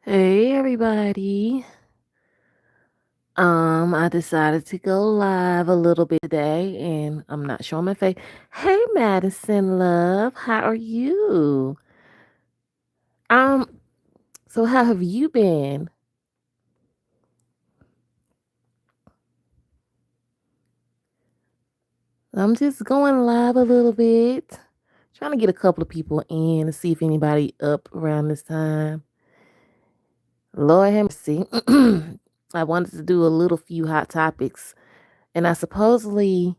Hey everybody. I decided to go live a little bit today and I'm not showing my face. Hey Madison love, how are you? Um, so how have you been? I'm just going live a little bit. Trying to get a couple of people in to see if anybody up around this time. Lord have mercy. I wanted to do a little few hot topics and I supposedly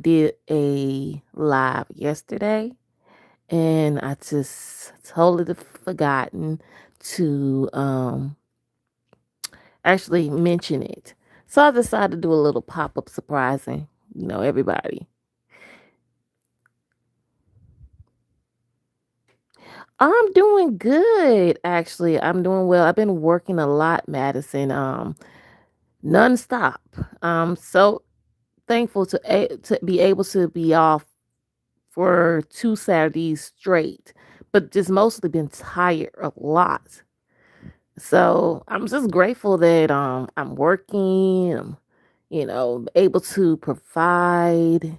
did a live yesterday and I just totally forgotten to actually mention it. So I decided to do a little pop-up surprising, everybody. I'm doing good, actually. I'm doing well. I've been working a lot, Madison, nonstop. So thankful to be able to be off for 2 Saturdays straight, but just mostly been tired a lot. So I'm just grateful that I'm working, able to provide.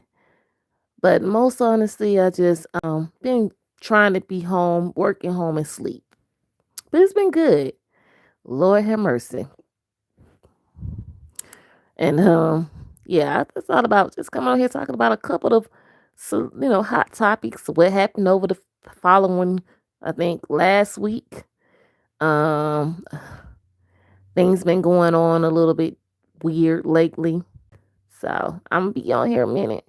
But most honestly, I just been trying to be home, working home and sleep. But it's been good. Lord have mercy. And yeah, I just thought about just coming on here talking about a couple of hot topics. What happened over the following, I think last week. Um Things been going on a little bit weird lately. So I'm gonna be on here a minute.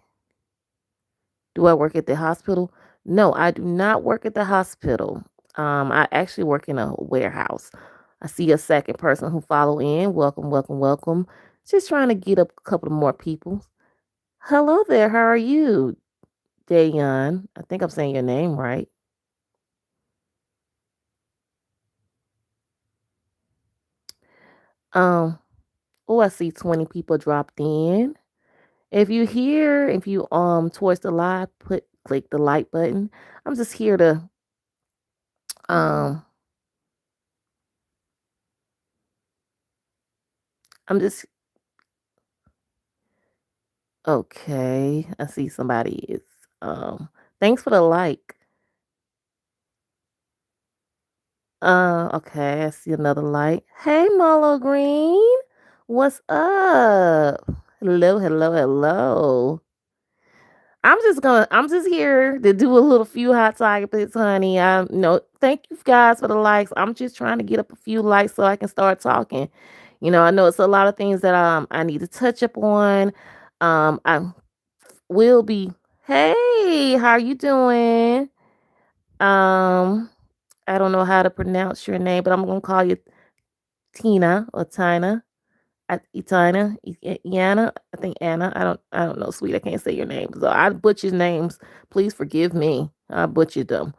Do I work at the hospital? No, I do not work at the hospital. I actually work in a warehouse. I see a second person who follow in. Welcome, welcome, welcome. Just trying to get up a couple of more people. Hello there. How are you, Dayon? I think I'm saying your name right. Um. Oh, I see 20 people dropped in. If you towards the live, click the like button. I'm just here to um I'm just okay. I see somebody is thanks for the like. Okay, I see another like. Hey Molo Green. What's up? Hello, hello, hello. I'm just here to do a little few hot topics, honey. Thank you guys for the likes. I'm just trying to get up a few likes so I can start talking. I know it's a lot of things that I need to touch up on. I will be Hey, how you doing? Um, I don't know how to pronounce your name, but I'm gonna call you Tina or Tina. Itina, Yana, I think Anna. I don't know, sweet. I can't say your name. So I butchered names. Please forgive me. I butchered them.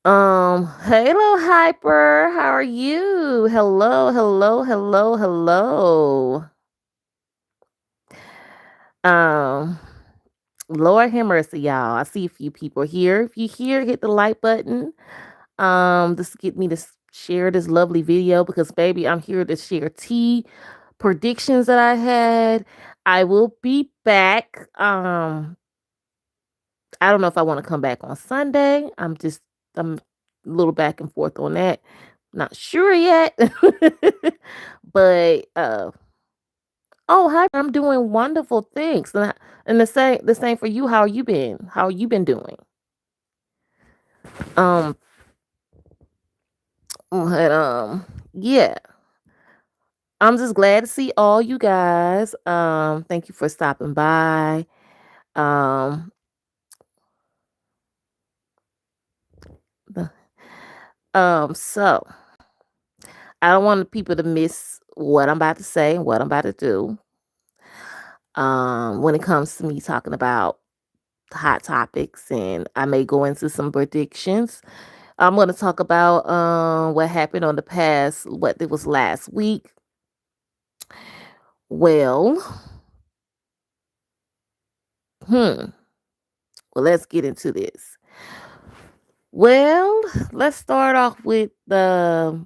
Hello, Hyper. How are you? Hello, hello, hello, hello. Um, Lord have mercy, y'all. I see a few people here. If you here, hit the like button. This get me to share this lovely video because baby, I'm here to share tea predictions that I had. I will be back. I don't know if I want to come back on Sunday. I'm a little back and forth on that. Not sure yet. But oh hi, I'm doing wonderful things. And the same for you. How you been? How you been doing? Um but yeah. I'm just glad to see all you guys. Thank you for stopping by. Um, the- so I don't want people to miss what I'm about to say, what I'm about to do. When it comes to me talking about hot topics, and I may go into some predictions. I'm going to talk about what happened on the past, what it was last week. Well, hmm. Well, let's get into this. Well, let's start off with the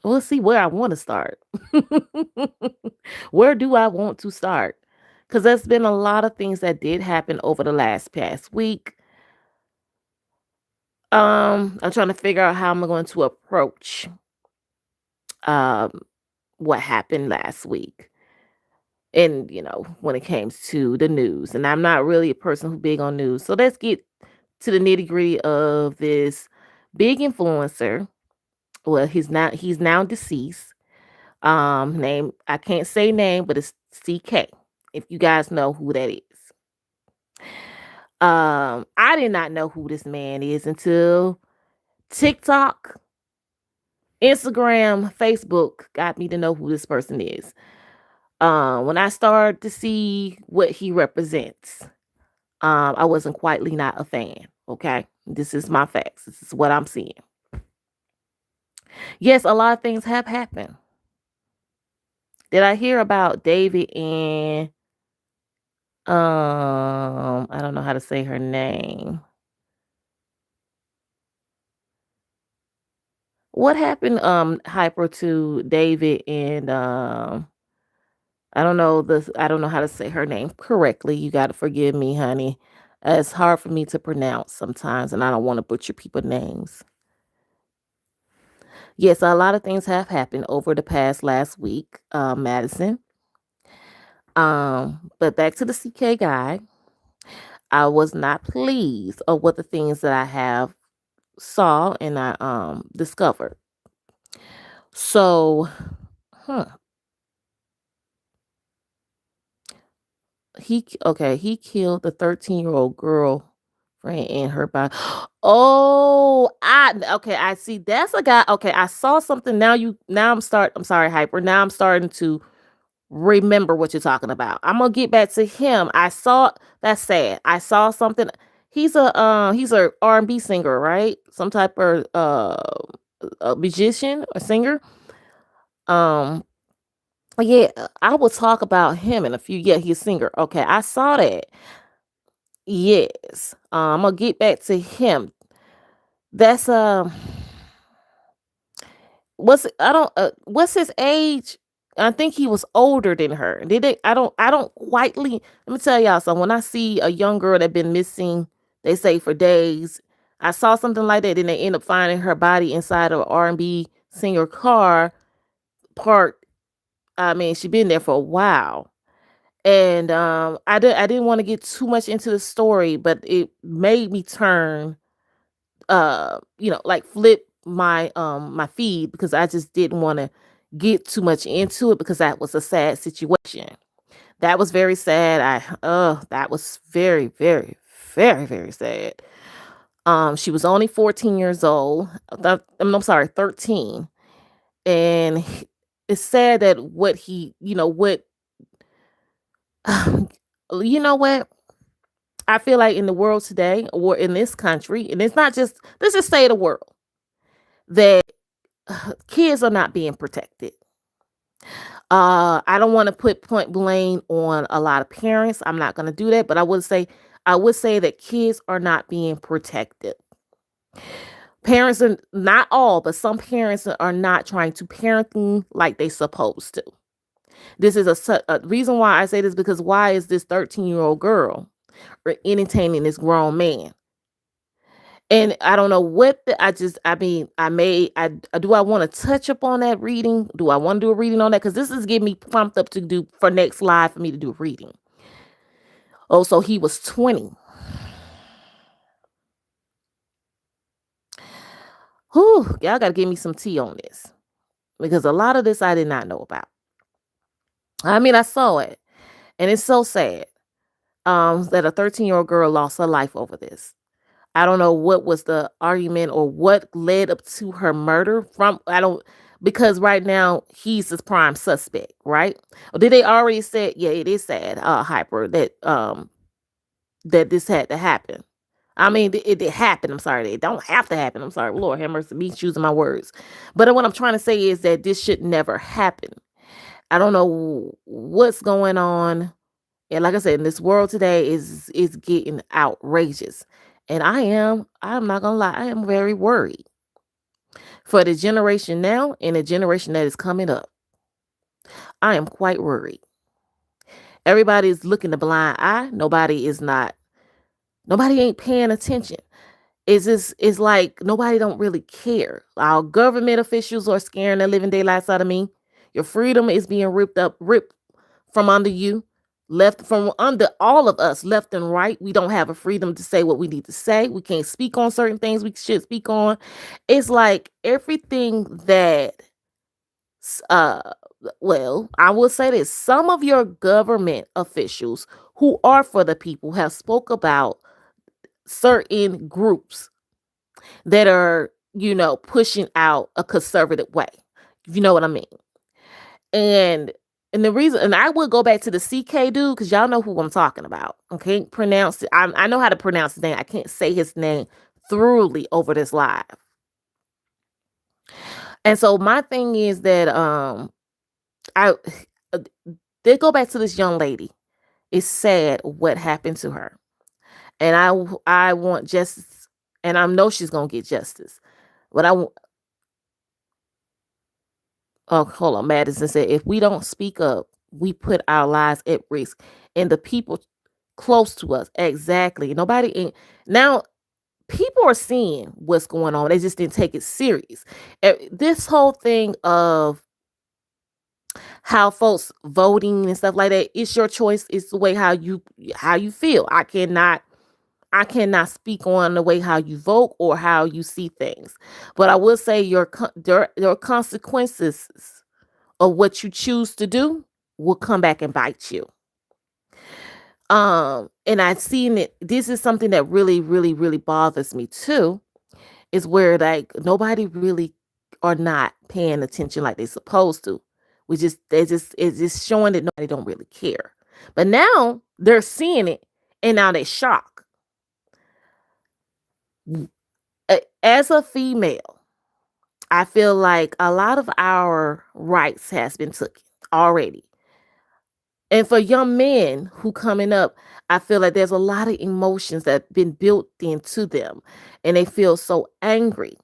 we'll see where I want to start. Where do I want to start? Because there's been a lot of things that did happen over the last past week. I'm trying to figure out how I'm going to approach um what happened last week. And when it comes to the news. And I'm not really a person who's big on news. So let's get to the nitty-gritty of this big influencer. Well, he's now deceased. Name I can't say name, but it's CK. If you guys know who that is. I did not know who this man is until TikTok, Instagram, Facebook got me to know who this person is. When I started to see what he represents, I wasn't quietly not a fan. Okay, this is my facts. This is what I'm seeing. Yes, a lot of things have happened. Did I hear about David and I don't know how to say her name. What happened hyper to David and I don't know how to say her name correctly. You got to forgive me, honey. It's hard for me to pronounce sometimes and I don't want to butcher people's names. Yes, a lot of things have happened over the past last week, Madison. But back to the CK guy. I was not pleased of what the things that I have saw and I discovered. So, huh. He killed the 13-year-old girl friend in her body. Oh, I see that's a guy. Okay, I saw something now I'm sorry, Hyper. Now I'm starting to remember what you're talking about. I'm gonna get back to him. I saw that's sad. I saw something. He's a R&B singer, right? Some type of a musician or singer. Um yeah, I will talk about him in a few. Yeah, he's a singer. Okay, I saw that. Yes. I'm gonna get back to him. That's what's his age? I think he was older than her. Did they I don't quietly let me tell y'all something. When I see a young girl that been missing, they say for days. I saw something like that, and they end up finding her body inside of an R&B singer car parked. I mean, she been there for a while. And I didn't want to get too much into the story, but it made me turn like flip my feed because I just didn't want to get too much into it because that was a sad situation. That was very sad. That was very, very, very, very sad. She was only 14 years old. I'm sorry, 13. And it's sad that what he, what you know what? I feel like in the world today or in this country, and it's not just let's just say the world, that kids are not being protected. I don't want to put point blame on a lot of parents. I'm not going to do that, but I would say that kids are not being protected. Parents are not all, but some parents are not trying to parent them like they supposed to. This is a reason why I say this because why is this 13-year-old girl entertaining this grown man? And I don't know what I mean, do I want to touch up on that reading? Do I want to do a reading on that? Because this is getting me pumped up to do for next live for me to do a reading. Oh, so he was 20. Whew, y'all gotta give me some tea on this. Because a lot of this I did not know about. I mean, I saw it, and it's so sad. That a 13-year-old girl lost her life over this. I don't know what was the argument or what led up to her murder from I don't because right now he's his prime suspect, right? Or did they already say yeah, it is sad, hyper that this had to happen. I mean it did happen. I'm sorry. It don't have to happen. I'm sorry. Lord have mercy, me choosing my words. But what I'm trying to say is that this should never happen. I don't know what's going on. And like I said, in this world today is getting outrageous. And I'm not gonna lie, I am very worried for the generation now and the generation that is coming up. I am quite worried. Everybody's looking a blind eye. Nobody ain't paying attention. It's like nobody don't really care. Our government officials are scaring the living daylights out of me. Your freedom is being ripped from under you, left from under all of us, left and right. We don't have a freedom to say what we need to say. We can't speak on certain things we should speak on. It's like everything that uh well, I will say this. Some of your government officials who are for the people have spoke about certain groups that are, pushing out a conservative way. If you know what I mean. And and the reason, and I will go back to the CK dude because y'all know who I'm talking about. I can't pronounce it. I know how to pronounce his name. I can't say his name thoroughly over this live. And so my thing is that I uh, they go back to this young lady. It's sad what happened to her, and I want justice, and I know she's gonna get justice. But oh, hold on. Madison said, if we don't speak up, we put our lives at risk. And the people close to us, exactly. Nobody ain't now. People are seeing what's going on. They just didn't take it serious. This whole thing of how folks voting and stuff like that, it's your choice. It's the way how you feel. I cannot speak on the way how you vote or how you see things. But I will say your consequences of what you choose to do will come back and bite you. And I've seen it. This is something that really, really, really bothers me too, is where like nobody really are not paying attention like they're supposed to. It's just showing that nobody don't really care. But now they're seeing it and now they shock. As a female, I feel like a lot of our rights has been taken already. And for young men who coming up, I feel like there's a lot of emotions that been built into them and they feel so angry.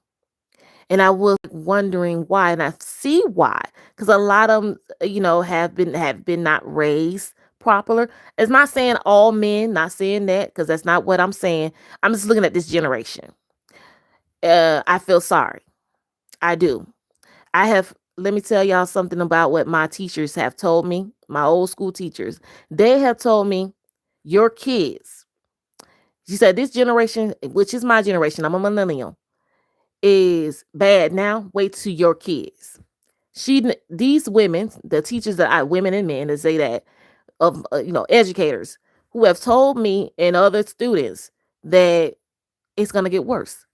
And I was wondering why, and I see why, because a lot of them, have been not raised proper. It's not saying all men, not saying that, because that's not what I'm saying. I'm just looking at this generation. I feel sorry. I do. Let me tell y'all something about what my teachers have told me, my old school teachers. They have told me, your kids, she said, this generation, which is my generation, I'm a millennial, is bad now. Wait till your kids. These women, the teachers women and men, that say that, of educators who have told me and other students that it's gonna get worse,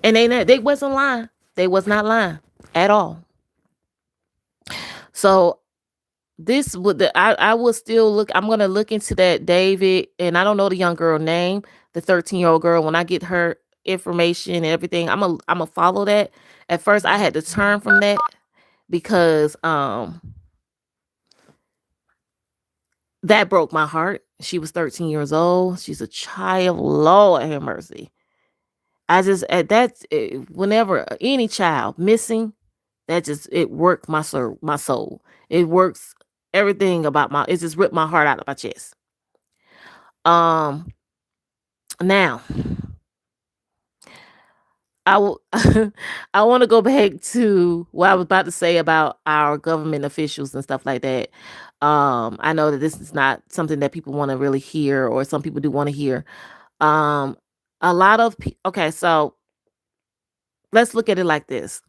and they wasn't lying. They was not lying at all. So this would I will still look. I'm gonna look into that David, and I don't know the young girl name, the 13-year-old girl. When I get her information and everything, I'm a follow that. At first, I had to turn from that because that broke my heart. She was 13 years old. She's a child. Lord have mercy. I just at that whenever any child missing, that just it worked my soul. My soul. It works everything about it just ripped my heart out of my chest. Um, now I will I want to go back to what I was about to say about our government officials and stuff like that. I know that this is not something that people want to really hear, or some people do want to hear. Um, a lot of okay, so let's look at it like this.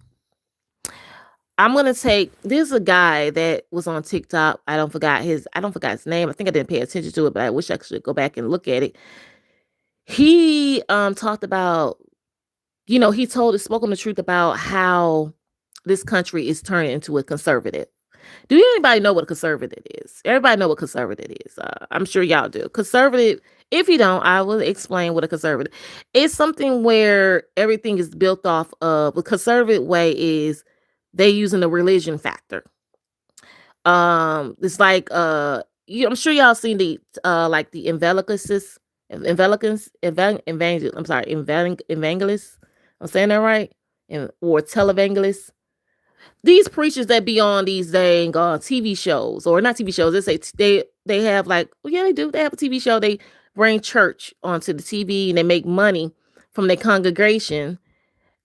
I'm gonna take There's a guy that was on TikTok. I don't forgot his name. I think I didn't pay attention to it, but I wish I could go back and look at it. He talked about, he spoke on the truth about how this country is turning into a conservative. Do anybody know what a conservative is? Everybody know what conservative is. I'm sure y'all do. Conservative, if you don't, I will explain what a conservative. It's something where everything is built off of a conservative way is they using the religion factor. It's like I'm sure y'all seen the like the Evangelists evangelists. I'm saying that right? Or televangelists. These preachers that be on these dang TV shows, or not TV shows, they have like, well, yeah, they do. They have a TV show. They bring church onto the TV and they make money from their congregation,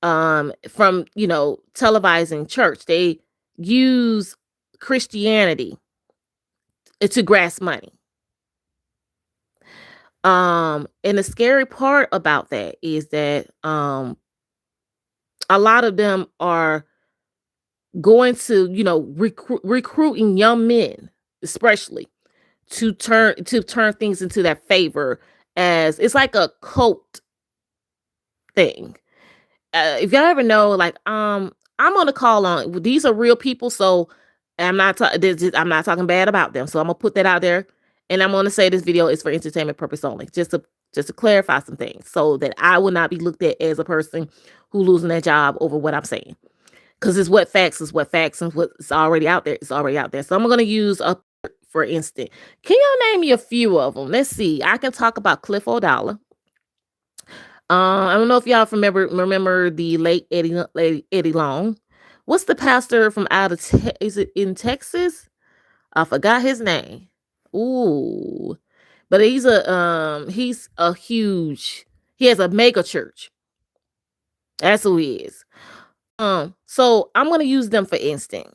from televising church. They use Christianity to grasp money. And the scary part about that is that a lot of them are going to, recruiting young men, especially to turn things into that favor, as it's like a cult thing. If y'all ever know, like, I'm gonna call on, these are real people, so I'm not talking bad about them. So I'm gonna put that out there, and I'm gonna say this video is for entertainment purpose only, just to clarify some things, so that I will not be looked at as a person who losing their job over what I'm saying. Because it's what facts is what facts, and what's already out there is already out there. So I'm gonna use a, for instance. Can y'all name me a few of them? Let's see. I can talk about Cliff O'Dollar. I don't know if y'all remember the late Eddie Long. What's the pastor from out of is it in Texas? I forgot his name. Ooh, but he's a huge. He has a mega church. That's who he is. So I'm gonna use them for instance.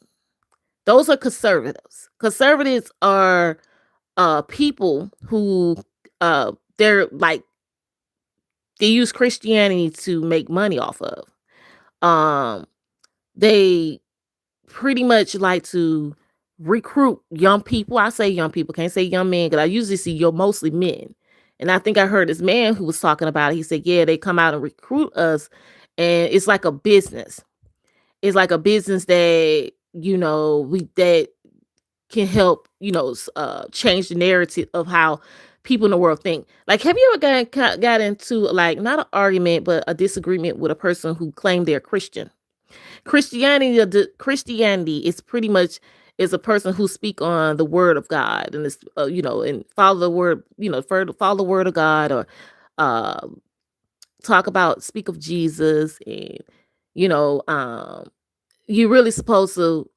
Those are conservatives. Conservatives are people who they're like, they use Christianity to make money off of. They pretty much like to recruit young people. I say young people, can't say young men, because I usually see mostly men. And I think I heard this man who was talking about it. He said, yeah, they come out and recruit us, and it's like a business. It's like a business that, that can help, change the narrative of how people in the world think. Like, have you ever got into, like, not an argument, but a disagreement with a person who claimed they're Christian? Christianity is pretty much is a person who speak on the word of God, and it's and follow the word, follow the word of God, or uh, speak of Jesus, and you're really supposed to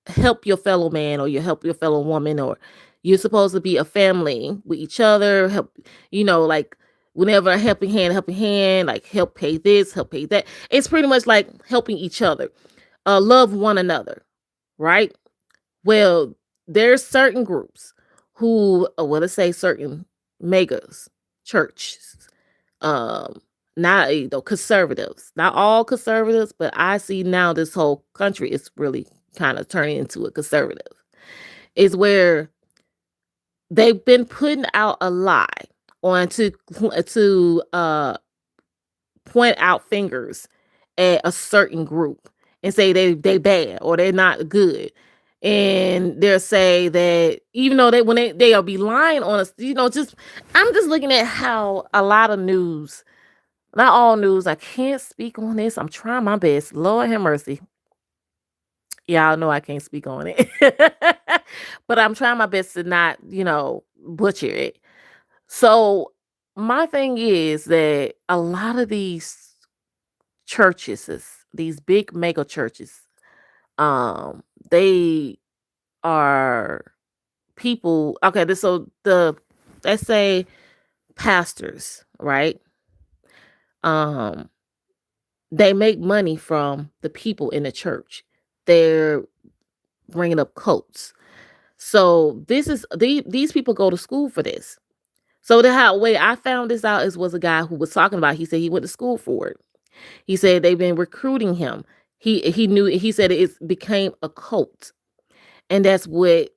help your fellow man, or you help your fellow woman, or you're supposed to be a family with each other, help, like, whenever a helping hand, like, help pay this, help pay that. It's pretty much like helping each other, love one another, right? Well, there's certain groups who, let's say certain megas, churches, um, not, conservatives, not all conservatives, but I see now this whole country is really kind of turning into a conservative, is where they've been putting out a lie on to point out fingers at a certain group and say they bad or they're not good. And they'll say that, even though they'll be lying on us, just, I'm just looking at how a lot of news, not all news, I can't speak on this. I'm trying my best. Lord have mercy. Y'all know I can't speak on it. But I'm trying my best to not, butcher it. So my thing is that a lot of these churches, these big mega churches, they are people. Okay, so let's say pastors, right? Um, they make money from the people in the church. They're bringing up cults. So these people go to school for this. So the way I found this out was a guy who was talking about. He said he went to school for it. He said they've been recruiting him. He knew. He said it became a cult, and that's what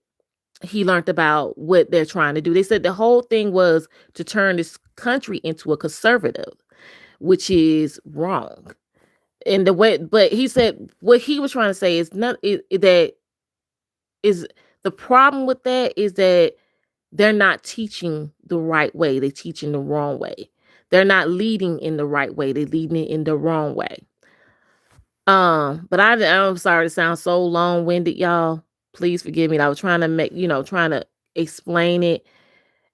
he learned about what they're trying to do. They said the whole thing was to turn this country into a conservative, which is wrong. And the way, but he said what he was trying to say is not that is the problem with that is that they're not teaching the right way. They're teaching the wrong way. They're not leading in the right way. They're leading it in the wrong way. But I'm sorry to sound so long-winded, y'all. Please forgive me. I was trying to trying to explain it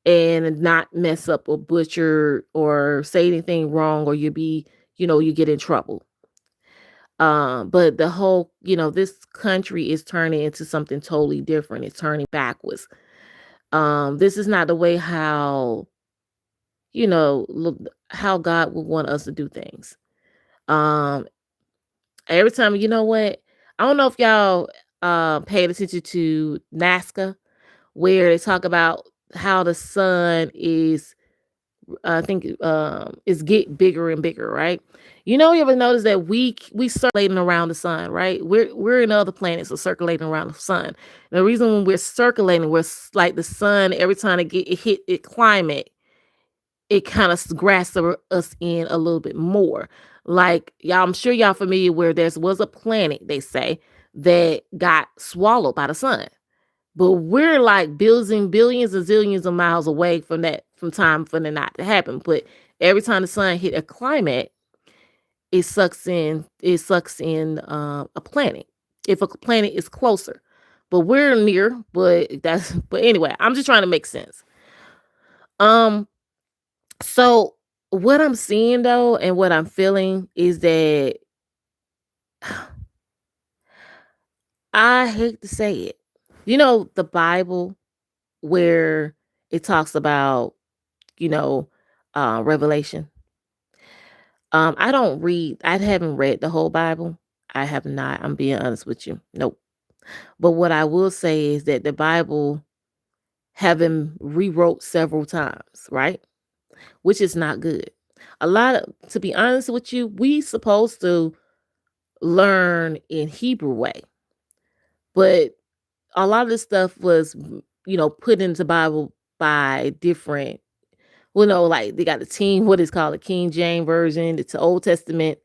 and not mess up or butcher or say anything wrong, or you get in trouble. But the whole, this country is turning into something totally different. It's turning backwards. This is not the way look, how God would want us to do things. Um, every time, you know what? I don't know if y'all paid attention to NASCA, where they talk about how the sun is, I think, is get bigger and bigger, right? You ever notice that we circulating around the sun, right? We're in other planets, so circulating around the sun. And the reason when we're circulating, like the sun, every time it hit it climate, it kind of grasps us in a little bit more. Like y'all, I'm sure y'all familiar where there was a planet, they say, that got swallowed by the sun. But we're like billions and billions and zillions of miles away from that, from time for it not to happen. But every time the sun hit a climate, it sucks in a planet. If a planet is closer. But we're near, but anyway, I'm just trying to make sense. Um, so what I'm seeing though, and what I'm feeling is that I hate to say it. The Bible, where it talks about, you know, Revelation. I haven't read the whole Bible. I have not. I'm being honest with you. Nope. But what I will say is that the Bible have been rewrote several times, right? Which is not good. To be honest with you, we supposed to learn in Hebrew way, but a lot of this stuff was, put into Bible by different, like they got the team, what is called the King James version, it's the Old Testament.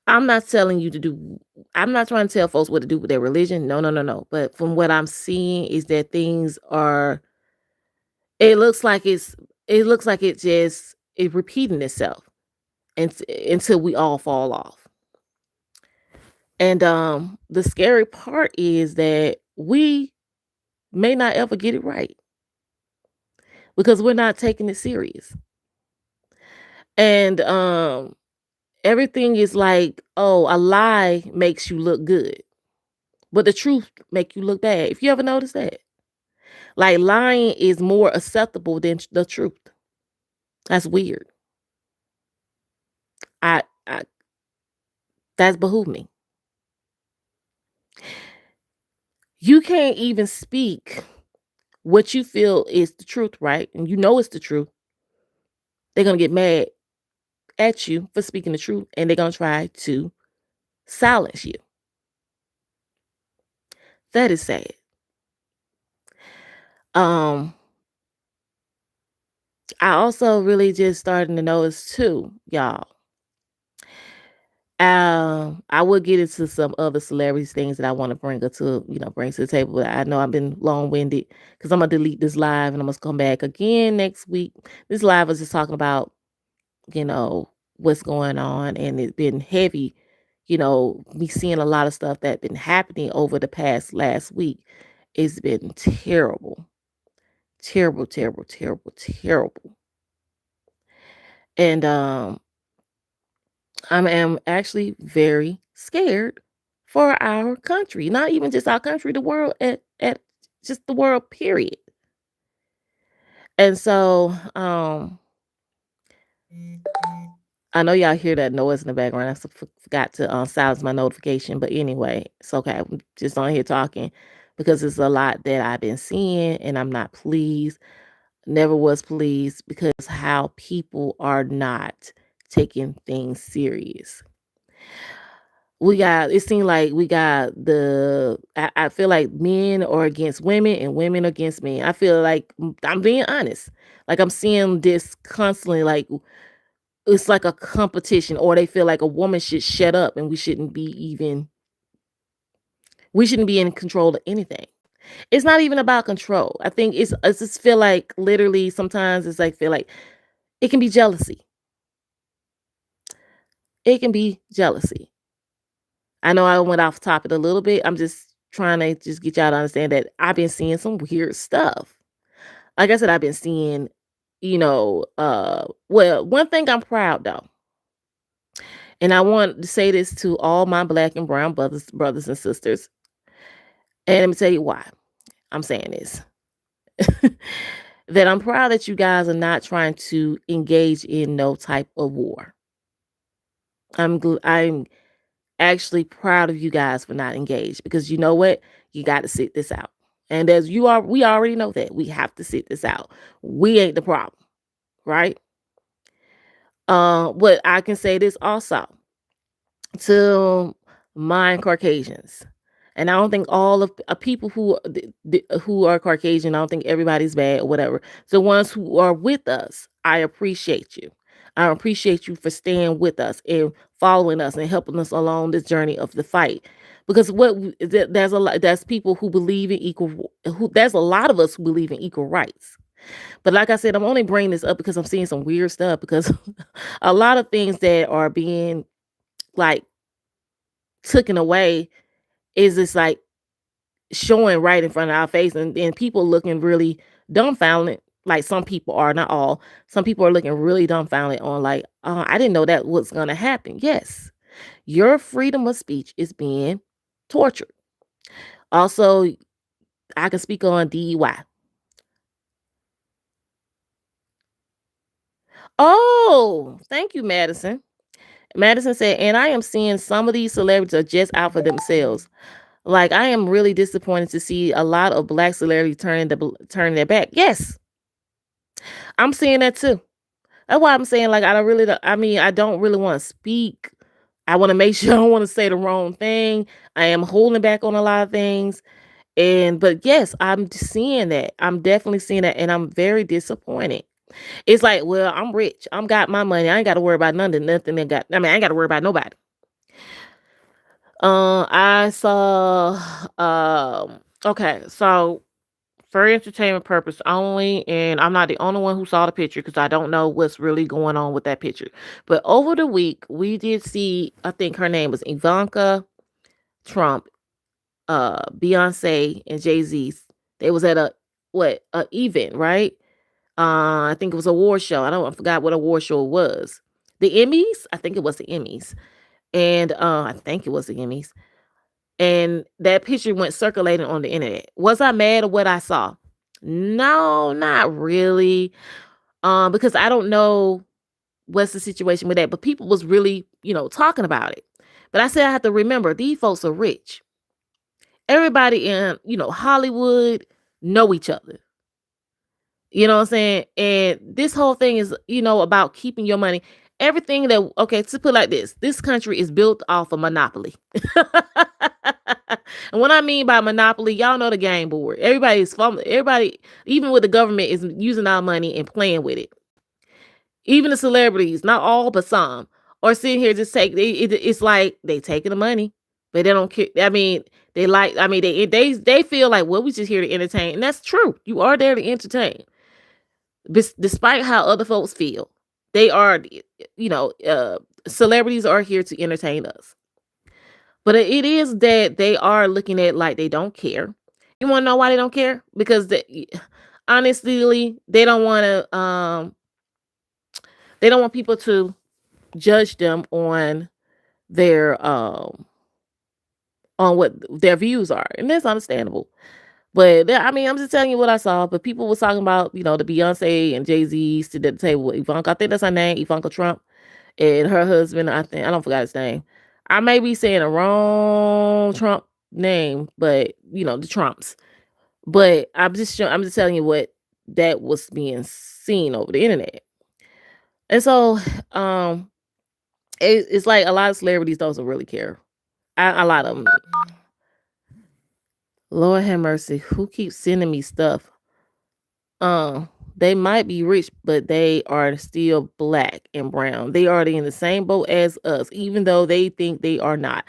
I'm not telling you to do I'm not trying to tell folks what to do with their religion. No, no, no, no. But from what I'm seeing is that things are it looks like it just is repeating itself until we all fall off. And the scary part is that we may not ever get it right because we're not taking it serious. And everything is like, oh, a lie makes you look good, but the truth make you look bad. If you ever notice that, like lying is more acceptable than the truth. That's weird. I that's behoove me. You can't even speak what you feel is the truth, right? And it's the truth. They're gonna get mad at you for speaking the truth, and they're gonna try to silence you. That is sad. Um, I also really just starting to notice too, y'all. I will get into some other celebrities things that I want to bring to the table. But I know I've been long winded because I'm gonna delete this live and I'm gonna come back again next week. This live was just talking about you know what's going on, and it's been heavy. Me seeing a lot of stuff that been happening over the past last week. It's been terrible, terrible, terrible, terrible, terrible. And I am actually very scared for our country, not even just our country, the world at just the world, period. And so, I know y'all hear that noise in the background. Forgot to silence my notification, but anyway, it's okay. I'm just on here talking because it's a lot that I've been seeing, and I'm not pleased. Never was pleased because how people are not taking things serious. It seemed like we got I feel like men are against women and women against men. I feel like, I'm being honest. Like I'm seeing this constantly, like it's like a competition, or they feel like a woman should shut up and we shouldn't be in control of anything. It's not even about control. I think I just feel like literally sometimes it's like feel like it can be jealousy. It can be jealousy. I know I went off topic a little bit. I'm just trying to just get y'all to understand that I've been seeing some weird stuff. like I said, I've been seeing, well, one thing I'm proud though, and I want to say this to all my black and brown brothers and sisters, and let me tell you why I'm saying this. That I'm proud that you guys are not trying to engage in no type of war. I'm actually proud of you guys for not engaged, because you know what? You got to sit this out. And we already know that we have to sit this out. We ain't the problem, right? But I can say this also to my Caucasians. And I don't think all of people who are Caucasian, I don't think everybody's bad or whatever. The ones who are with us, I appreciate you. I appreciate you for staying with us and following us and helping us along this journey of the fight. Because there's a lot, there's people who believe in there's a lot of us who believe in equal rights. But like I said, I'm only bringing this up because I'm seeing some weird stuff, because a lot of things that are being like taken away is just like showing right in front of our face, and people looking really dumbfounded. Like some people are, not all. Some people are looking really dumbfounded on like, I didn't know that was gonna happen. Yes, your freedom of speech is being tortured. Also, I can speak on DEY. Oh, thank you, Madison. Madison said, and I am seeing some of these celebrities are just out for themselves. Like, I am really disappointed to see a lot of black celebrities turning their back. Yes, I'm seeing that too. That's why I'm saying, like, I don't really want to speak. I want to make sure I don't want to say the wrong thing. I am holding back on a lot of things. But yes, I'm seeing that. I'm definitely seeing that. And I'm very disappointed. It's like, well, I'm rich. I'm got my money. I ain't got to worry about nothing I ain't got to worry about nobody. I saw, okay, so for entertainment purpose only, and I'm not the only one who saw the picture because I don't know what's really going on with that picture. But over the week, we did see, I think her name was Ivanka Trump, Beyonce and Jay-Z. They was at a event, right? I think it was a award show. I forgot what award show it was. The Emmys? I think it was the Emmys. And I think it was the Emmys. And that picture went circulating on the internet. Was I mad at what I saw? No, not really. Because I don't know what's the situation with that, but people was really, talking about it. But I said I have to remember these folks are rich. Everybody in, Hollywood know each other. You know what I'm saying? And this whole thing is, about keeping your money. Everything that, okay, to put it like this country is built off a monopoly. And what I mean by monopoly, y'all know the game board. Everybody, even with the government, is using our money and playing with it. Even the celebrities, not all, but some, are sitting here just it's like they taking the money, but they don't care. I mean, they feel like, well, we just here to entertain. And that's true. You are there to entertain. Despite how other folks feel, they are, celebrities are here to entertain us. But it is that they are looking at like they don't care. You want to know why they don't care? Because honestly, they don't want people to judge them on their on what their views are, and that's understandable. But I mean, I'm just telling you what I saw. But people was talking about, the Beyonce and Jay-Z sitting at the table with Ivanka. I think that's her name, Ivanka Trump, and her husband. I don't forgot his name. I may be saying a wrong Trump name, but the Trumps. But I'm just telling you what that was being seen over the internet. And so, um, it's like a lot of celebrities don't really care. A lot of them. Lord have mercy. Who keeps sending me stuff? They might be rich, but they are still black and brown. They are in the same boat as us, even though they think they are not.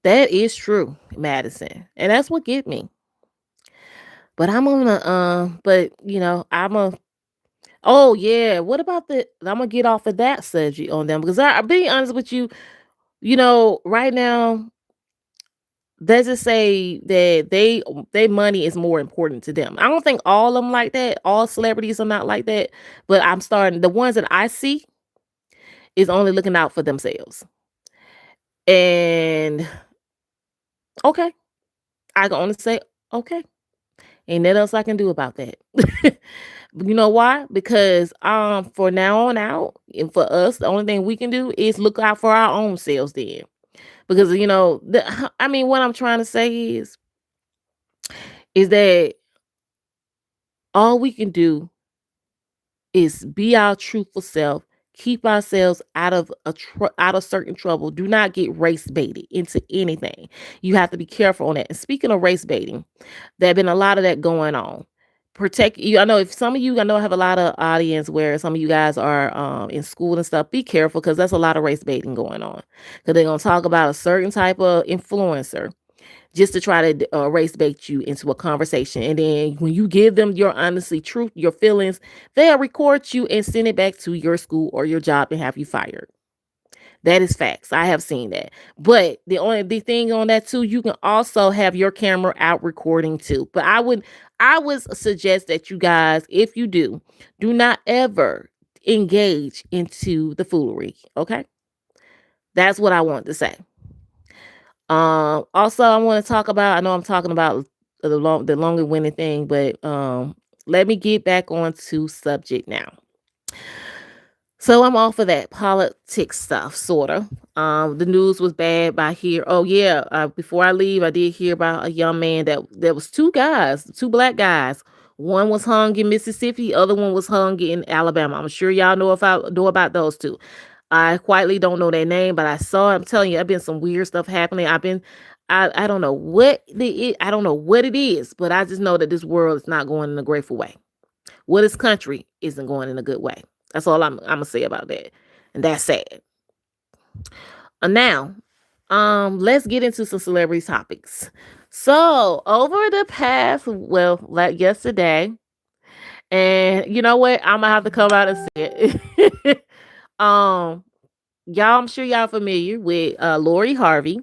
That is true, Madison. And that's what get me. But I'm a oh yeah. What about I'm gonna get off of that subject on them, because I'll be honest with you, right now, Let's just say that they money is more important to them. I don't think all of them like that. All celebrities are not like that, but I'm starting the ones that I see is only looking out for themselves. And okay, I can only say okay. Ain't nothing else I can do about that. You know why? Because for now on out, and for us, the only thing we can do is look out for our own selves then. Because I mean, what I'm trying to say is that all we can do is be our truthful self, keep ourselves out of certain trouble. Do not get race baited into anything. You have to be careful on that. And speaking of race baiting, there been a lot of that going on. Protect you. I know if some of you, I know I have a lot of audience where some of you guys are in school and stuff. Be careful because that's a lot of race baiting going on. Because they're gonna talk about a certain type of influencer just to try to race bait you into a conversation. And then when you give them your honestly truth, your feelings, they'll record you and send it back to your school or your job and have you fired. That is facts. I have seen that. But the thing on that too, you can also have your camera out recording too. But I would suggest that you guys, if you do not ever engage into the foolery. Okay. That's what I want to say. Also I want to talk about, I know I'm talking about the longer winning thing, but let me get back onto subject now. So I'm off of that politics stuff, sorta. The news was bad by here. Oh yeah, before I leave, I did hear about a young man that there was two guys, two black guys. One was hung in Mississippi, other one was hung in Alabama. I'm sure y'all know if I know about those two. I quietly don't know their name, but I saw. I'm telling you, I've been some weird stuff happening. I don't know I don't know what it is, but I just know that this world is not going in a grateful way. Well, this country isn't going in a good way. That's all I'm gonna say about that, and that's sad. Now, let's get into some celebrity topics. So, over the past, well, like yesterday, and you know what? I'm gonna have to come out and say it. um, y'all, I'm sure y'all familiar with Lori Harvey.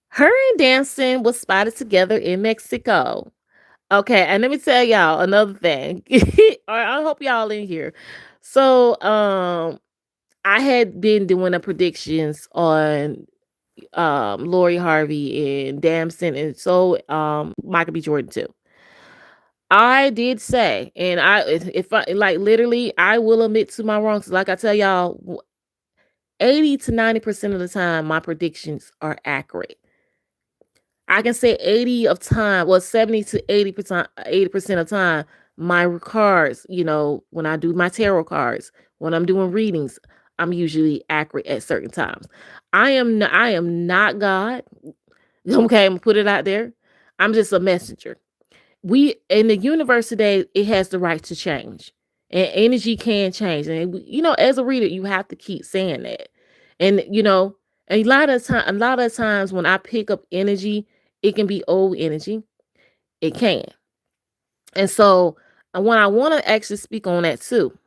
Her and Dancing was spotted together in Mexico. Okay, and let me tell y'all another thing. I hope y'all in here. So, I had been doing the predictions on Lori Harvey and Damson and so Michael B. Jordan too. I did say, and if I like literally, I will admit to my wrongs. Like I tell y'all, 80 to 90% of the time, my predictions are accurate. I can say 80 of time, well, 70 to 80% of time, my cards, when I do my tarot cards, when I'm doing readings, I'm usually accurate at certain times. I am not God. Okay, I'm gonna put it out there. I'm just a messenger. We in the universe today, it has the right to change. And energy can change. And as a reader, you have to keep saying that. And a lot of times when I pick up energy, it can be old energy. It can. And so when I want to actually speak on that too.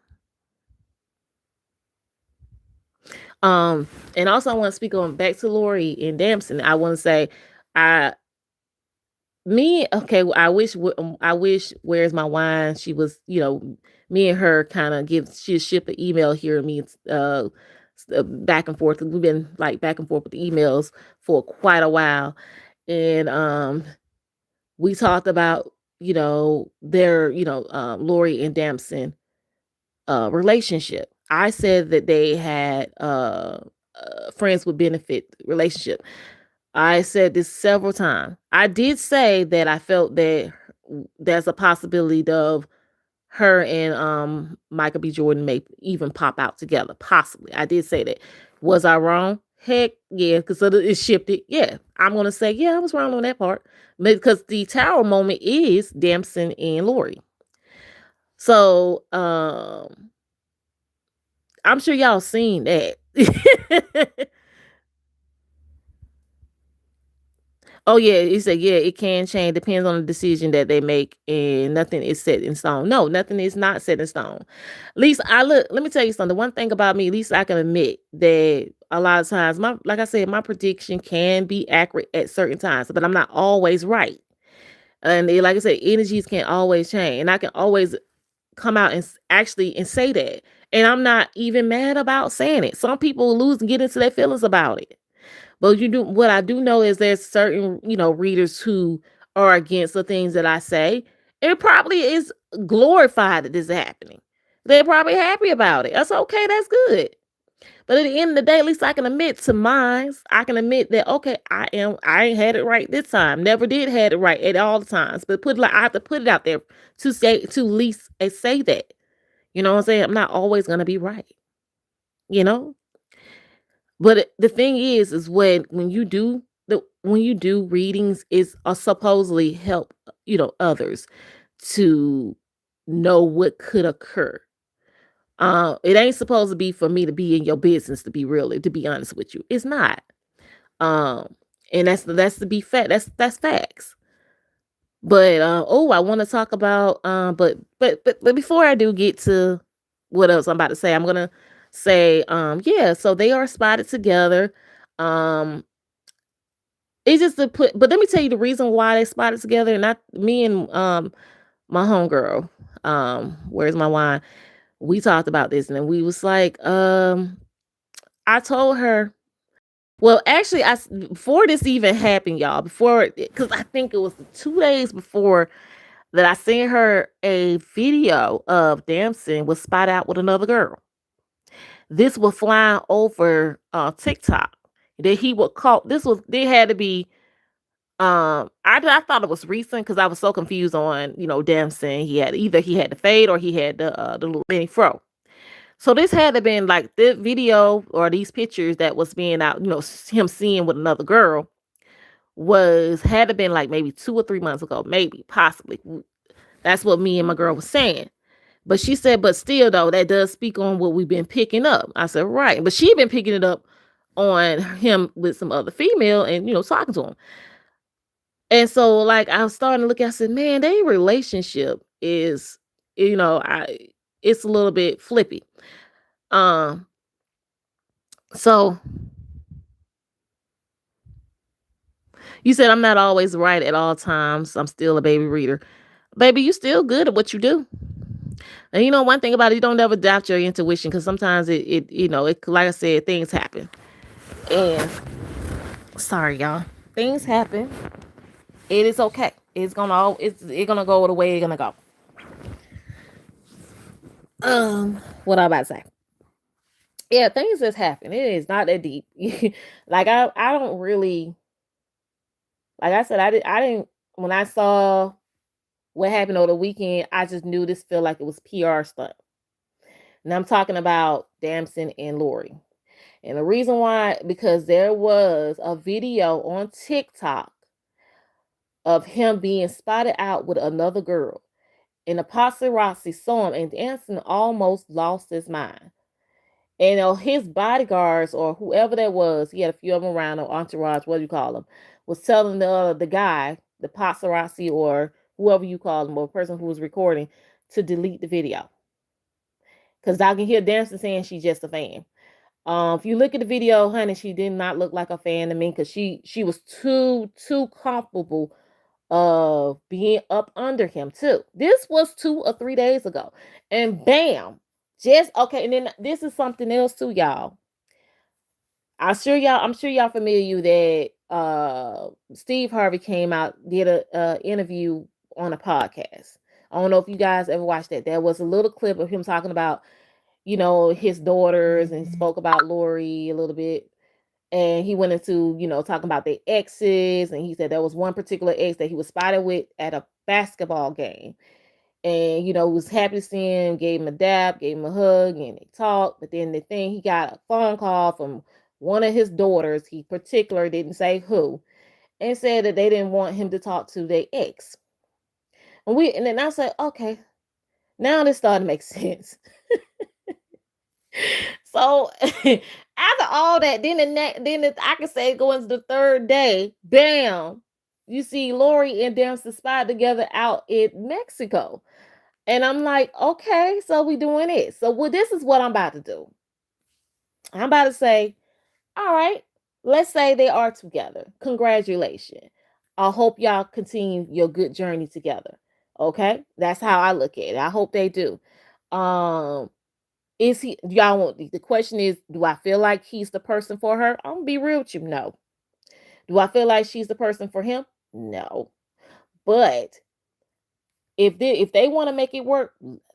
And also I want to speak on back to Lori and Damson. I want to say I Me, okay, I wish Where's My Wine? She was, me and her kind of she ship an email here and me back and forth. We've been like back and forth with the emails for quite a while. And we talked about, their, Lori and Damson relationship. I said that they had friends with benefit relationship. I said this several times. I did say that I felt that there's a possibility of her and Michael B. Jordan may even pop out together. Possibly. I did say that. Was I wrong? Heck yeah, because it shifted. Yeah. I'm gonna say, yeah, I was wrong on that part. Because the tower moment is Damson and Lori. So I'm sure y'all seen that. Oh, yeah, he said, "Yeah, it can change, depends on the decision that they make, and nothing is set in stone." No, nothing is not set in stone. At least I look let me tell you something, one thing about me, at least I can admit that a lot of times my like I said, my prediction can be accurate at certain times, but I'm not always right. And like I said, energies can always change, and I can always come out and actually and say that. And I'm not even mad about saying it. Some people lose and get into their feelings about it. But you do what I do know is there's certain, readers who are against the things that I say. It probably is glorified that this is happening. They're probably happy about it. That's okay, that's good. But at the end of the day, at least I can admit to mine. I can admit that okay, I ain't had it right this time. Never did had it right at all times. But I have to put it out there to at least say that. You know what I'm saying? I'm not always gonna be right. You know? But the thing is when you do readings is supposedly help others to know what could occur. It ain't supposed to be for me to be in your business to be really to be honest with you. It's not. Um, and that's to be fact. That's facts. But I want to talk about but before I do get to what else I'm about to say, I'm gonna say yeah, so they are spotted together. Um it's just to put but let me tell you the reason why they spotted together, and not me and my homegirl. Where's my wine? We talked about this and then we was like, I told her, well, actually, before this even happened, y'all, before because I think it was 2 days before that I seen her a video of Damson was spotted out with another girl. This was flying over TikTok. That he would call they had to be I thought it was recent because I was so confused on, Damson. He had the fade or he had the little mini fro. So this had to been like the video or these pictures that was being out, him seeing with another girl was had to been like maybe 2 or 3 months ago, maybe, possibly. That's what me and my girl was saying. But she said, but still though, that does speak on what we've been picking up. I said, right. But she been picking it up on him with some other female and talking to him. And so like I was starting to look, I said, man, their relationship is, I it's a little bit flippy. Um, so you said I'm not always right at all times. I'm still a baby reader. Baby, you still good at what you do. And one thing about it, you don't ever doubt your intuition because sometimes it like I said, things happen. And sorry, y'all. Things happen. It is okay. It's gonna go the way it's gonna go. What I'm about to say. Yeah, things just happen. It is not that deep. Like I don't really like I said, I didn't when I saw what happened over the weekend, I just knew this felt like it was PR stuff. And I'm talking about Damson and Lori. And the reason why, because there was a video on TikTok of him being spotted out with another girl. And the paparazzi saw him, and Damson almost lost his mind. And his bodyguards or whoever that was, he had a few of them around, or entourage, what do you call them, was telling the guy, the paparazzi or whoever you call them, or person who was recording, to delete the video. Because I can hear Damson saying she's just a fan. If you look at the video, honey, she did not look like a fan to me because she was too comfortable of being up under him too. This was 2 or 3 days ago, and bam, just okay. And then this is something else too, y'all. I'm sure y'all familiar that Steve Harvey came out, did a interview on a podcast. I don't know if you guys ever watched that. There was a little clip of him talking about his daughters, and spoke about Lori a little bit. And he went into, talking about their exes. And he said there was one particular ex that he was spotted with at a basketball game. And, was happy to see him, gave him a dap, gave him a hug, and they talked. But then he got a phone call from one of his daughters. He particular didn't say who, and said that they didn't want him to talk to their ex. And then I said, okay, now this started to make sense. So after all that, then I can say go into the third day, bam. you see Lori and them spot together out in Mexico. And I'm like, okay, so we doing it. So this is what I'm about to do. I'm about to say, all right, let's say they are together. Congratulations. I hope y'all continue your good journey together. Okay? That's how I look at it. I hope they do. Um, is he y'all want the question is, do I feel like he's the person for her? I'm gonna be real with you. No. Do I feel like she's the person for him? No. But if they want to make it work,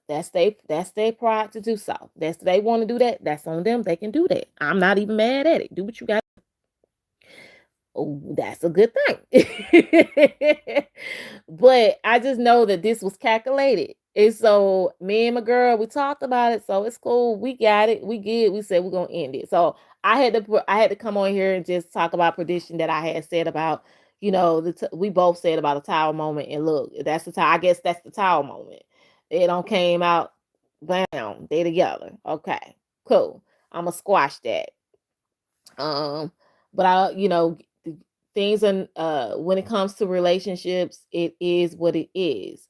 that's their pride to do so. That's they want to do that. That's on them. They can do that. I'm not even mad at it. Do what you got. Oh, that's a good thing. But I just know that this was calculated. And so me and my girl, we talked about it. So it's cool. We got it. We good. We said we're gonna end it. So I had to come on here and just talk about prediction that I had said about, we both said about a tower moment. And look, that's the time. I guess that's the tower moment. It don't came out. Bam, they together. Okay, cool. I'm gonna squash that. Um, but things and when it comes to relationships, it is what it is.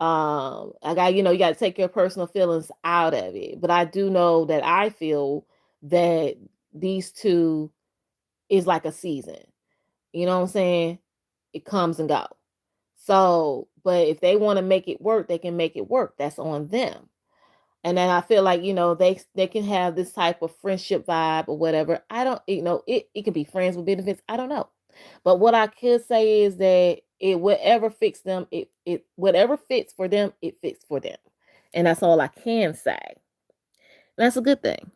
I got, you got to take your personal feelings out of it. But I do know that I feel that these two is like a season. You know what I'm saying? It comes and go. So, but if they want to make it work, they can make it work. That's on them. And then I feel like, they can have this type of friendship vibe or whatever. I don't, it could be friends with benefits. I don't know. But what I could say is that it whatever fits them, it whatever fits for them, it fits for them. And that's all I can say. That's a good thing.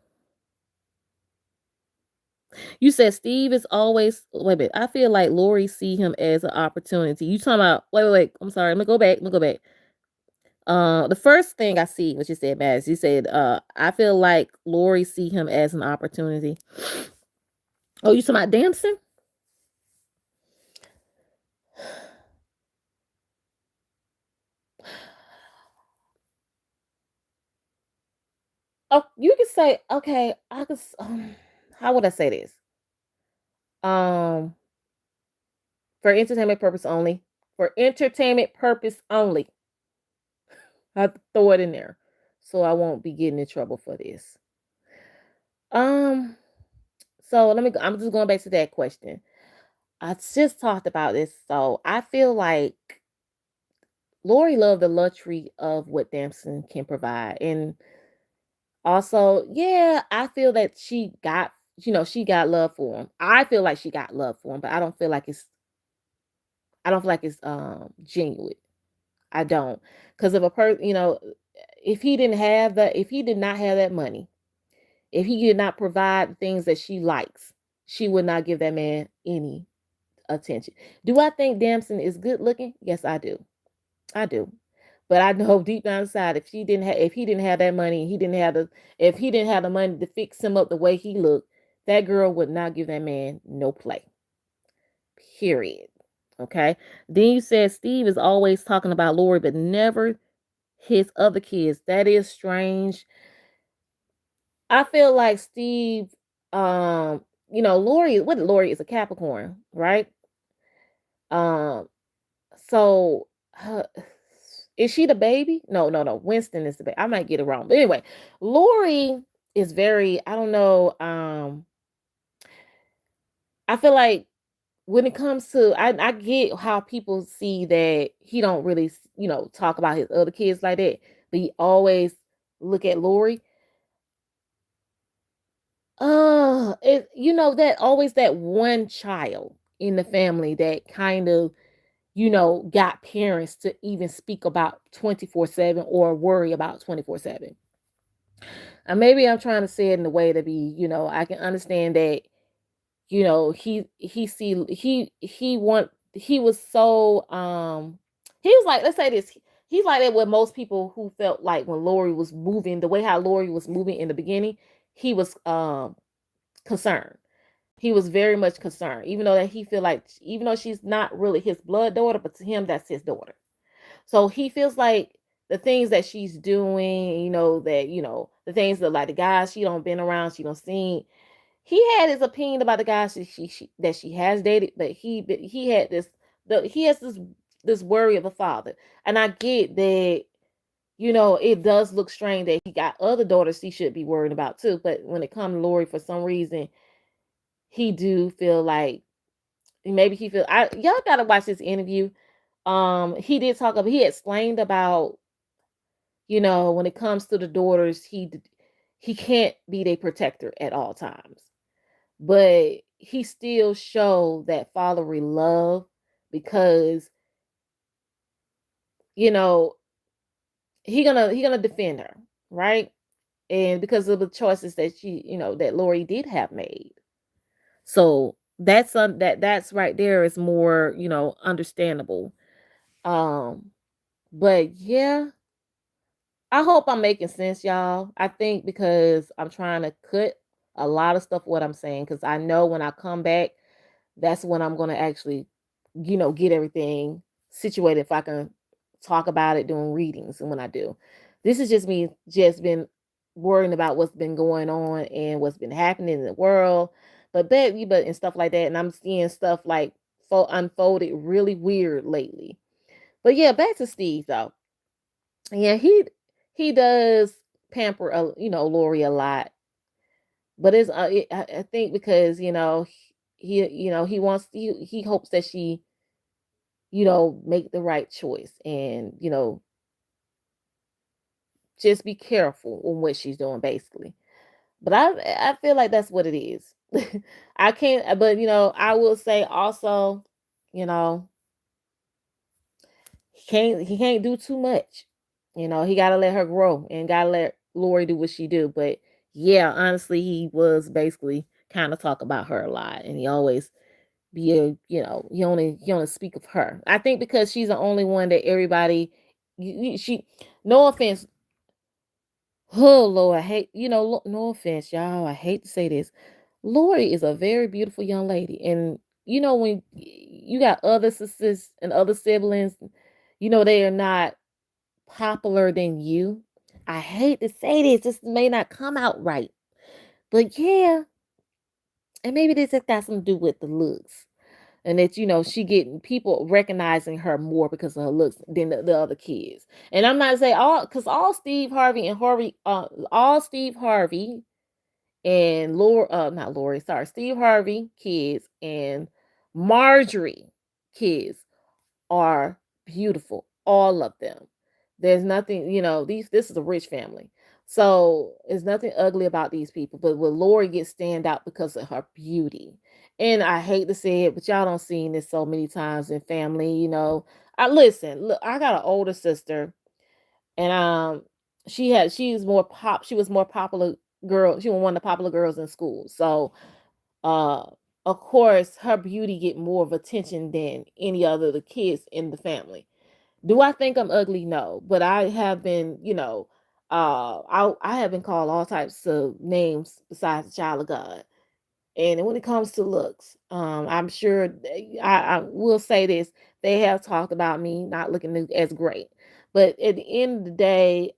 You said Steve is always wait a minute. I feel like Lori see him as an opportunity. You talking about wait. I'm sorry. Let me go back. The first thing I see, what you said, Mads, you said, I feel like Lori see him as an opportunity. Oh, you talking about Damson? Oh, you can say, okay, I could, how would I say this? Um, for entertainment purpose only. For entertainment purpose only. I have to throw it in there. So I won't be getting in trouble for this. Um, so I'm just going back to that question. I just talked about this. So I feel like Lori loved the luxury of what Damson can provide. And also, yeah, I feel that she got love for him. I feel like she got love for him, but I don't feel like it's genuine. I don't. Because if a person, if he did not have that money, if he did not provide the things that she likes, she would not give that man any attention. Do I think Damson is good looking? Yes, I do. I do. But I know deep down inside, if he didn't have that money, if he didn't have the money to fix him up the way he looked, that girl would not give that man no play. Period. Okay. Then you said Steve is always talking about Lori, but never his other kids. That is strange. I feel like Steve, Lori is a Capricorn, right? Um, so is she the baby? No, no, no. Winston is the baby. I might get it wrong. But anyway, Lori is very, I don't know. I feel like when it comes to I get how people see that he don't really, talk about his other kids like that, but he always look at Lori. That always that one child in the family that kind of, got parents to even speak about 24/7 or worry about 24/7. And maybe I'm trying to say it in a way to be, I can understand that, he was so he was like, let's say this, he's like that with most people who felt like when Lori was moving, the way how Lori was moving in the beginning, he was concerned. He was very much concerned, even though that he feel like, even though she's not really his blood daughter, but to him that's his daughter. So he feels like the things that she's doing, the things that like the guys she don't been around, she don't seen. He had his opinion about the guys that she has dated, but he had this he has this worry of a father. And I get that, it does look strange that he got other daughters he should be worried about too. But when it comes to Lori, for some reason, he do feel like maybe he feel I y'all gotta watch this interview. He did talk about he explained about, when it comes to the daughters, he can't be their protector at all times. But he still showed that fatherly love because, you know, he gonna defend her, right? And because of the choices that that Lori did have made. So that's right there is more, understandable. Um, but yeah, I hope I'm making sense, y'all. I think because I'm trying to cut a lot of stuff what I'm saying, because I know when I come back, that's when I'm gonna actually, get everything situated if I can talk about it during readings and when I do. This is just me just been worrying about what's been going on and what's been happening in the world. But and stuff like that. And I'm seeing stuff like unfolded really weird lately. But yeah, back to Steve though. Yeah, he does pamper Lori a lot. But I think because he wants he hopes that she make the right choice and just be careful on what she's doing basically. But I feel like that's what it is. I can't, but I will say also, you know he can't do too much. He got to let her grow and got to let Lori do what she do. But yeah, honestly, he was basically kind of talk about her a lot, and he always be a he only speak of her. I think because she's the only one that everybody she no offense. Oh Lord, I hate no offense, y'all. I hate to say this. Lori is a very beautiful young lady, and when you got other sisters and other siblings, they are not popular than you. I hate to say this, this may not come out right, but yeah, and maybe this has got something to do with the looks. And that she getting people recognizing her more because of her looks than the other kids. And I'm not saying all because all Steve Harvey and Laura, not Lori, sorry, Steve Harvey kids and Marjorie kids are beautiful, all of them. There's nothing, this is a rich family. So there's nothing ugly about these people. But with Lori gets stand out because of her beauty. And I hate to say it, but y'all don't seen this so many times in family. I listen, look, I got an older sister, and she was more popular girl. She was one of the popular girls in school. So uh of course her beauty get more of attention than any other of the kids in the family. Do I think I'm ugly? No, but I have been, I have been called all types of names besides the child of God. And when it comes to looks, I'm sure I will say this: they have talked about me not looking as great, but at the end of the day,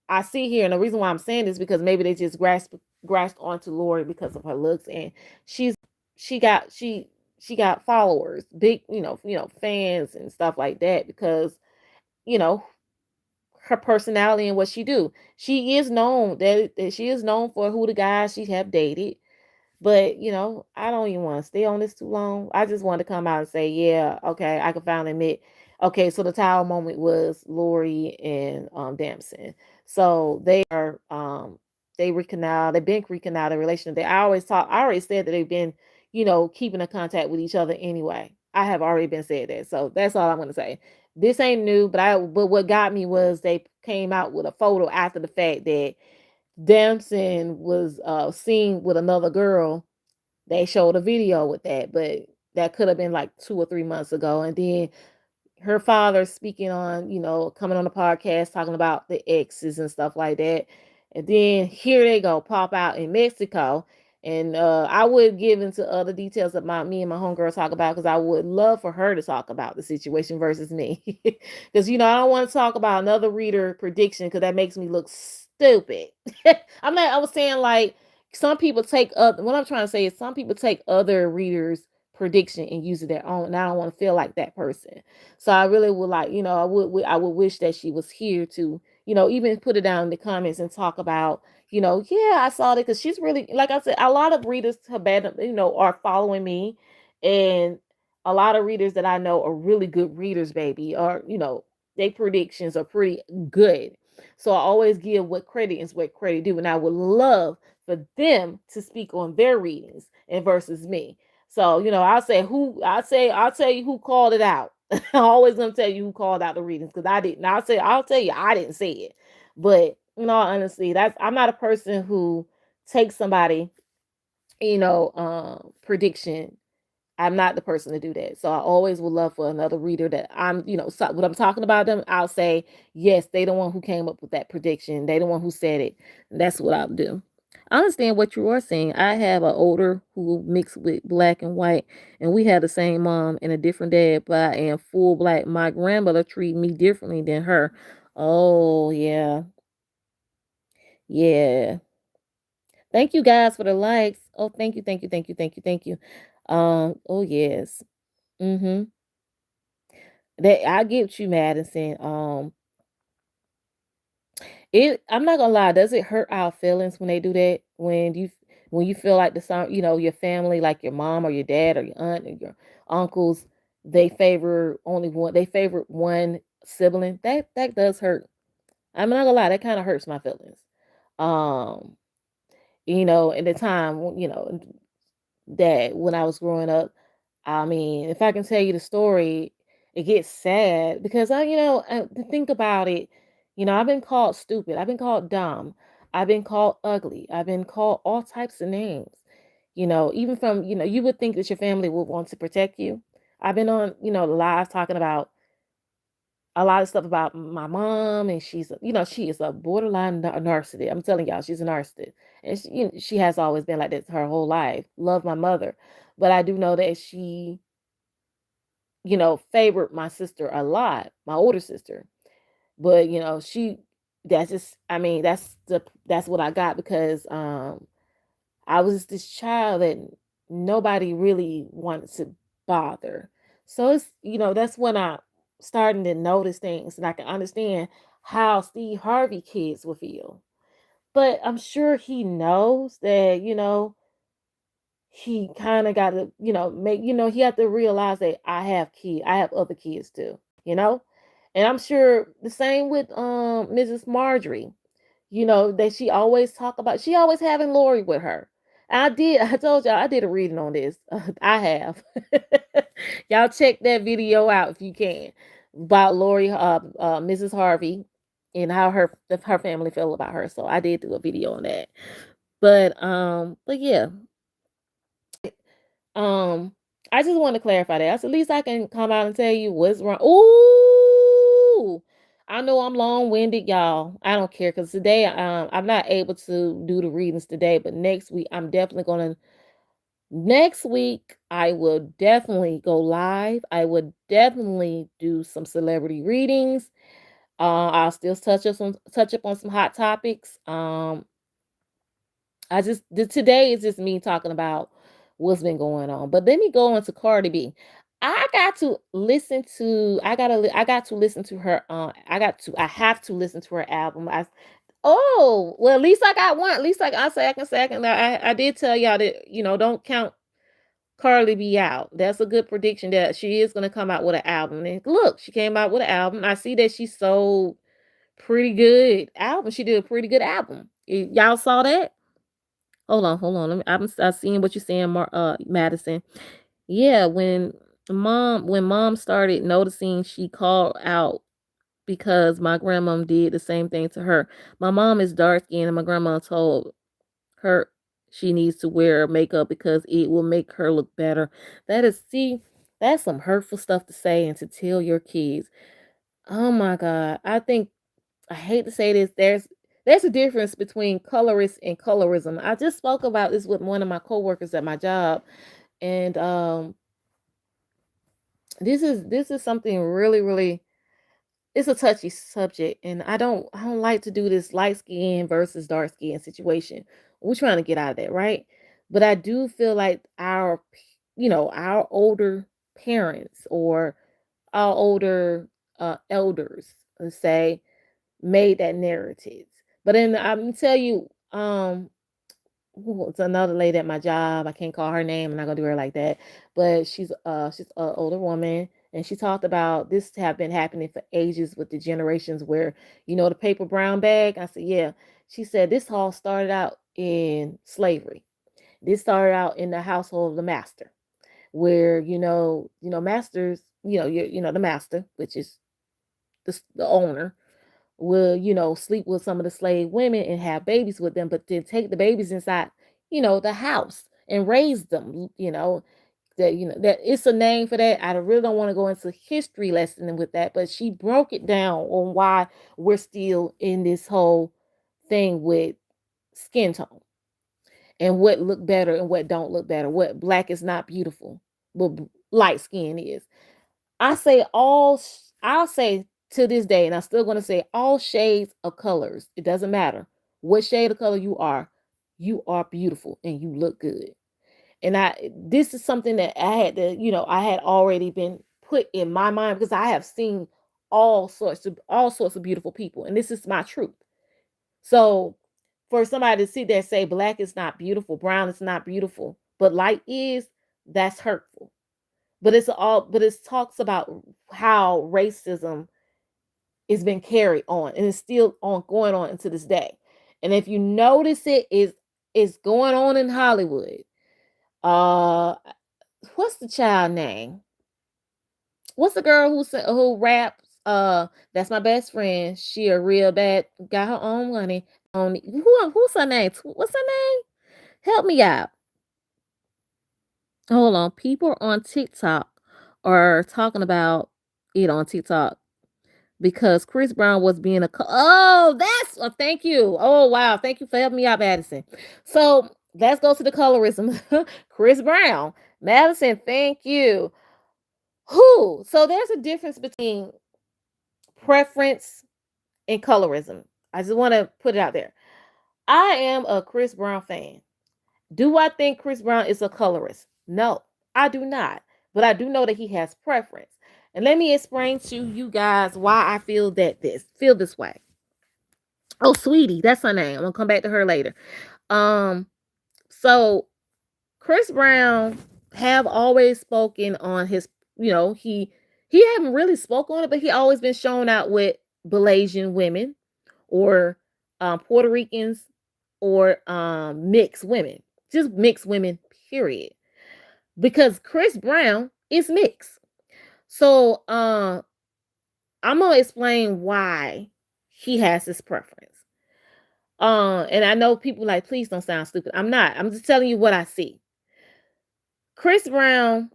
I see here, and the reason why I'm saying this because maybe they just grasped onto Lori because of her looks, and she's she got followers, big fans and stuff like that because you know her personality and what she do. She is known that she is known for who the guys she have dated. But, I don't even want to stay on this too long. I just wanted to come out and say, yeah, okay, I can finally admit. Okay, so the tower moment was Lori and Damson. So they've been rekindled their relationship. I already said that they've been, keeping in contact with each other anyway. I have already been said that. So that's all I'm gonna say. This ain't new, but what got me was they came out with a photo after the fact that Damson was seen with another girl. They showed a video with that, but that could have been like 2 or 3 months ago. And then her father speaking on, coming on the podcast talking about the exes and stuff like that. And then here they go, pop out in Mexico. And I would give into other details about me and my homegirl talk about because I would love for her to talk about the situation versus me. Because I don't want to talk about another reader prediction because that makes me look stupid. I was saying like some people take what I'm trying to say is some people take other readers' prediction and use it their own. And I don't want to feel like that person. So I really would like, I would wish that she was here to, even put it down in the comments and talk about, yeah, I saw that, because she's really, like I said, a lot of readers have been, are following me, and a lot of readers that I know are really good readers, baby, or their predictions are pretty good. So I always give what credit is what credit due, and I would love for them to speak on their readings and versus me. So, I'll tell you who called it out. I'm always gonna tell you who called out the readings, because I didn't. I'll tell you I didn't say it. But in all honesty, I'm not a person who takes somebody, prediction. I'm not the person to do that. So I always would love for another reader that what I'm talking about them, I'll say, yes, they the one who came up with that prediction. They the one who said it. That's what I'll do. I understand what you are saying. I have an older who mixed with black and white, and we had the same mom and a different dad, but I am full black. My grandmother treated me differently than her. Oh, yeah. Yeah. Thank you guys for the likes. Oh, thank you, thank you, thank you, thank you, thank you. Oh yes. Mm-hmm. That I get you, Madison. I'm not gonna lie, does it hurt our feelings when they do that? When you feel like your family, like your mom or your dad or your aunt or your uncles, they favor one sibling. That does hurt. I'm not gonna lie, that kind of hurts my feelings. Um, at the time, that when I was growing up, I mean, if I can tell you the story, it gets sad because to think about it, I've been called stupid, I've been called dumb, I've been called ugly, I've been called all types of names. Even from, you would think that your family would want to protect you. I've been on, live talking about a lot of stuff about my mom, and she is a borderline narcissist. I'm telling y'all, she's a narcissist, and she has always been like this her whole life. Love my mother, but I do know that she, favored my sister a lot, my older sister. But that's just, I mean, that's what I got, because I was this child that nobody really wanted to bother. So that's when I starting to notice things, and I can understand how Steve Harvey kids will feel. But I'm sure he knows that, he kind of got to, he had to realize that I have other kids too, you know? And I'm sure the same with Mrs. Marjorie, that she always having Lori with her. I told y'all I did a reading on this. I have. Y'all check that video out if you can, about Lori, Mrs. Harvey, and how her family feel about her. So I did do a video on that. But yeah, um, I just want to clarify that. At least I can come out and tell you what's wrong. Ooh, I know I'm long-winded, y'all. I don't care, because today I'm not able to do the readings today, but next week I will definitely go live. I would definitely do some celebrity readings. I'll still touch up on some hot topics. Today is just me talking about what's been going on. But let me go into Cardi B. I got to listen to her I have to listen to her album. Oh, well, at least I got one. At least like I can I did tell y'all that, don't count Cardi B out. That's a good prediction that she is gonna come out with an album. And look, she came out with an album. I see that she sold pretty good album. She did a pretty good album. Y'all saw that? Hold on. I'm seeing what you're saying, Madison. Yeah, when mom started noticing, she called out because my grandmom did the same thing to her. My mom is dark skinned, and my grandma told her she needs to wear makeup because it will make her look better. That's some hurtful stuff to say and to tell your kids. Oh my God. I hate to say this. There's a difference between colorist and colorism. I just spoke about this with one of my coworkers at my job, and this is something really, really, it's a touchy subject, and I don't like to do this light skin versus dark skin situation. We're trying to get out of that, right? But I do feel like our older parents or our older elders, let's say, made that narrative. But then I'm gonna tell you, it's another lady at my job. I can't call her name. I'm not gonna do her like that. But she's an older woman, and she talked about this have been happening for ages with the generations where the paper brown bag. I said, yeah. She said this all started out in slavery. This started out in the household of the master, where masters, the master, which is the owner, will sleep with some of the slave women and have babies with them, but then take the babies inside the house and raise them. That it's a name for that. I really don't want to go into history lesson with that, but she broke it down on why we're still in this whole thing with skin tone and what look better and what don't look better, what black is not beautiful, but light skin is. I'll say to this day, and I'm still going to say all shades of colors. It doesn't matter what shade of color you are beautiful and you look good. And this is something that I had already been put in my mind because I have seen all sorts of beautiful people, and this is my truth. So for somebody to sit there and say black is not beautiful, brown is not beautiful, but light is, that's hurtful. But it talks about how racism is been carried on and it's still on going on into this day. And if you notice it's going on in Hollywood. Uh what's the child name? What's the girl who raps? That's my best friend. She a real bad, got her own money. Who's her name? What's her name? Help me out. Hold on. People on TikTok are talking about it on TikTok because Chris Brown was being oh, that's thank you. Oh wow, thank you for helping me out, Madison. So let's go to the colorism. Chris Brown, Madison, thank you. Who? So there's a difference between preference and colorism. I just want to put it out there. I am a Chris Brown fan. Do I think Chris Brown is a colorist? No, I do not. But I do know that he has preference. And let me explain to you guys why I feel this way. Oh, sweetie, that's her name. I'm gonna come back to her later. Um, so Chris Brown have always spoken on his, he haven't really spoken on it, but he always been shown out with Malaysian women or Puerto Ricans or mixed women, just mixed women, period. Because Chris Brown is mixed. So I'm gonna explain why he has this preference. And I know people like, please don't sound stupid. I'm not. I'm just telling you what I see. Chris Brown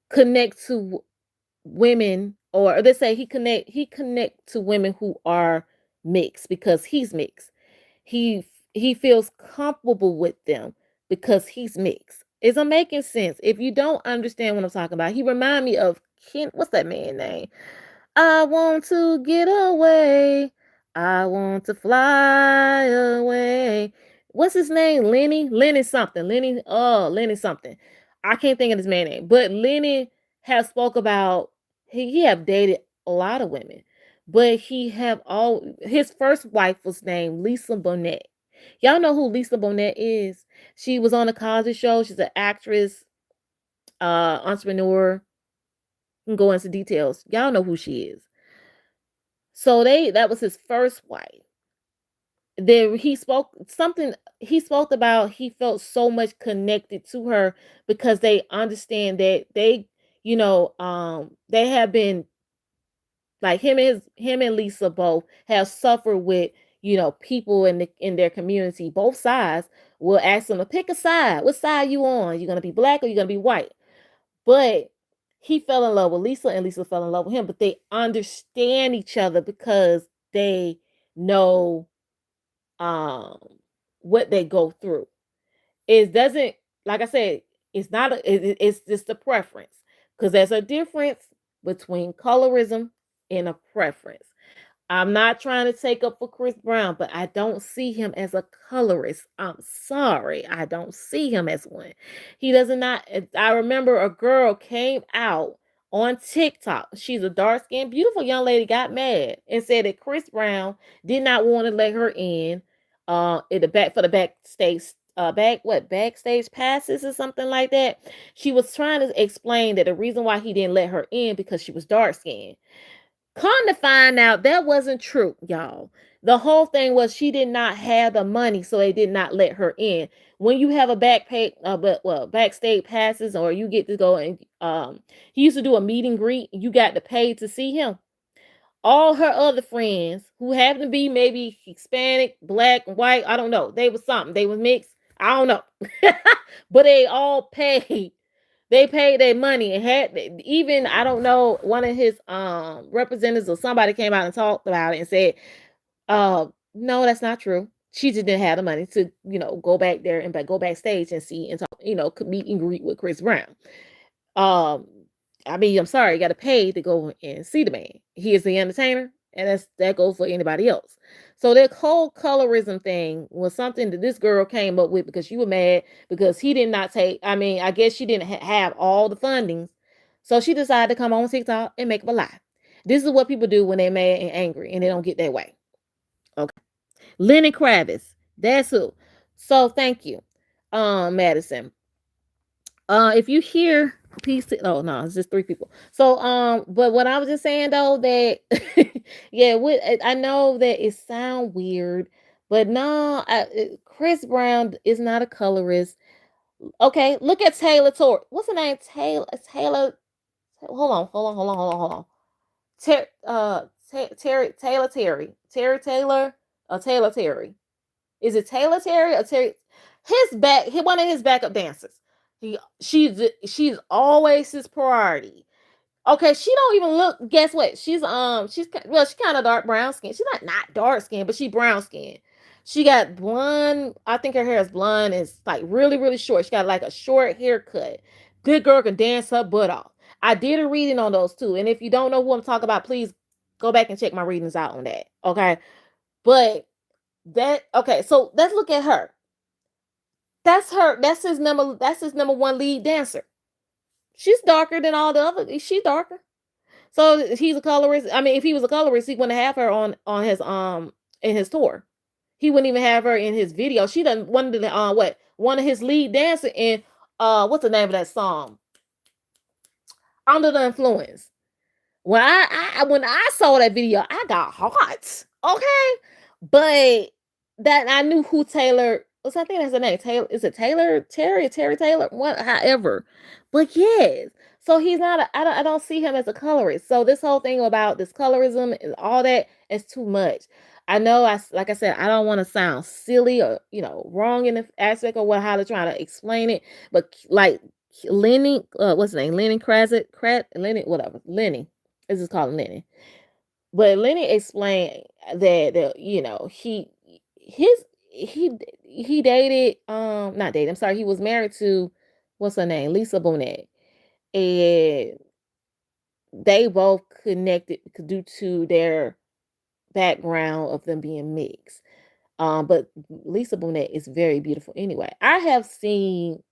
connects to women, or let's say he connect to women who are mixed because he's mixed. He feels comfortable with them because he's mixed. Is I'm making sense? If you don't understand what I'm talking about, he remind me of what's that man name? I want to get away. I want to fly away. What's his name? Lenny? Lenny something. Lenny something. I can't think of his man name. But Lenny has spoke about he have dated a lot of women. But he have all his first wife was named Lisa Bonet. Y'all know who Lisa Bonet is? She was on the Cosby Show. She's an actress, entrepreneur. Can go into details. Y'all know who she is. So that was his first wife. Then he spoke about he felt so much connected to her because they understand that they have been like him and Lisa both have suffered with people in their community. Both sides will ask them to pick a side. What side you on? You gonna be black or you gonna be white? But he fell in love with Lisa and Lisa fell in love with him. But they understand each other because they know um what they go through. It doesn't, like I said, it's not it's just a preference. Because there's a difference between colorism and a preference. I'm not trying to take up for Chris Brown, but I don't see him as a colorist. I'm sorry. I don't see him as one. He does not. I remember a girl came out on TikTok. She's a dark skinned, beautiful young lady, got mad and said that Chris Brown did not want to let her in the back for the backstage backstage passes or something like that. She was trying to explain that the reason why he didn't let her in because she was dark skinned. Come to find out that wasn't true, y'all. The whole thing was she did not have the money, so they did not let her in. When you have a backstage passes, or you get to go and he used to do a meet and greet. You got to pay to see him. All her other friends who happened to be maybe Hispanic, black, white, I don't know. They was something. They was mixed. I don't know, but they all paid. They paid their money and had even I don't know, one of his representatives or somebody came out and talked about it and said, no, that's not true. She just didn't have the money to, go back there and go backstage and see and talk, meet and greet with Chris Brown. Um, I mean, I'm sorry, you got to pay to go and see the man. He is the entertainer, and that goes for anybody else. So that whole colorism thing was something that this girl came up with because she was mad because he did not take. I mean, I guess she didn't have all the fundings, so she decided to come on TikTok and make up a lie. This is what people do when they're mad and angry and they don't get their way. Okay, Lenny Kravitz, that's who. So thank you, Madison. If you hear peace, oh no, it's just three people. So, but what I was just saying though that, yeah, I know that it sound weird, but no, Chris Brown is not a colorist. Okay, look at Taylor Tor. What's her name? Taylor. Hold on. Terry Taylor, or Taylor Terry. Is it Taylor Terry or Terry? One of his backup dancers. She's always his priority. Okay, she don't even look. Guess what? She's kind of dark brown skin. She's not dark skin, but she brown skin. She got blonde. I think her hair is blonde. It's like really really short. She got like a short haircut. Good girl can dance her butt off. I did a reading on those too, and if you don't know who I'm talking about, please go back and check my readings out on that. Okay, but so let's look at her. That's her. That's his number. That's his number one lead dancer. She's darker than all the other. She's darker. So he's a colorist. I mean, if he was a colorist, he wouldn't have her on his in his tour. He wouldn't even have her in his video. She done one of the one of his lead dancer in what's the name of that song? Under the Influence. When I saw that video, I got hot. Okay, but that I knew who Taylor was. I think that's the name. Taylor, is it Taylor Terry Taylor? What? However, but yes. So he's not. I don't see him as a colorist. So this whole thing about this colorism and all that is too much. I know. Like I said, I don't want to sound silly or wrong in the aspect of how to try to explain it. But like Lenny, what's his name? Lenny Lenny, whatever. Lenny. This is called Lenny. But Lenny explained that he dated not dated. I'm sorry. He was married to what's her name, Lisa Bonet, and they both connected due to their background of them being mixed. But Lisa Bonet is very beautiful. Anyway, I have seen.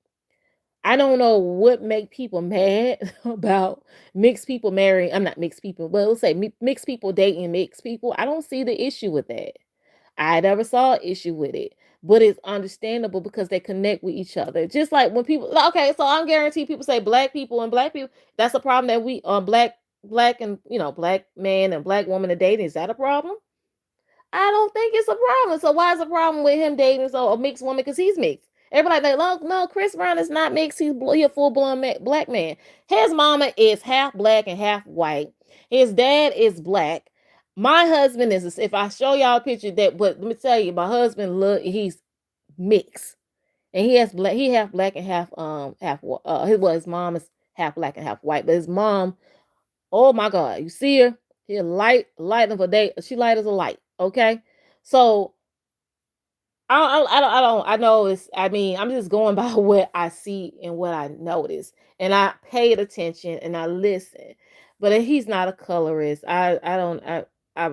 I don't know what make people mad about mixed people marrying. I'm not mixed people, but let's say mixed people dating mixed people. I don't see the issue with that. I never saw an issue with it, but it's understandable because they connect with each other. Just like when people, okay, so I'm guaranteed people say black people and black people. That's a problem that we black and black man and black woman are dating. Is that a problem? I don't think it's a problem. So why is a problem with him dating a mixed woman? Because he's mixed. Everybody like, no, Chris Brown is not mixed. He a full blown black man. His mama is half black and half white. His dad is black. My husband is. If I show y'all a picture but let me tell you, my husband he's mixed, and he has black. He half black and his mom is half black and half white, but his mom, oh my God, you see her? She light of a day. She light as a light. Okay, so I know it's. I mean, I'm just going by what I see and what I notice, and I paid attention and I listen. But he's not a colorist. I don't. I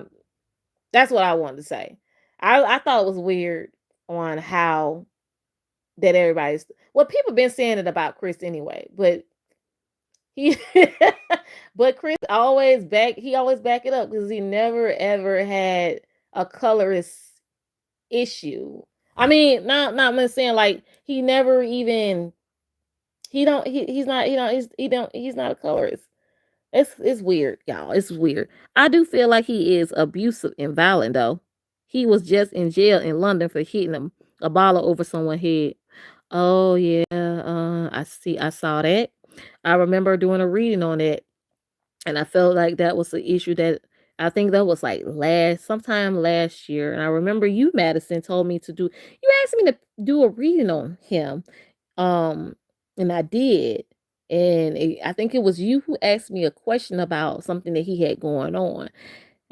That's what I wanted to say. I thought it was weird on how that everybody's well, people been saying it about Chris anyway, but he but Chris always back it up because he never ever had a colorist issue. I mean, not I'm saying like he never even he's not he's not a colorist. It's weird, y'all. It's weird. I do feel like he is abusive and violent though. He was just in jail in London for hitting a bottle over someone's head. Oh yeah, I saw that. I remember doing a reading on it, and I felt like that was the issue that I think that was like sometime last year. And I remember you, Madison, told me to do. You asked me to do a reading on him, um, and I did. And I think it was you who asked me a question about something that he had going on,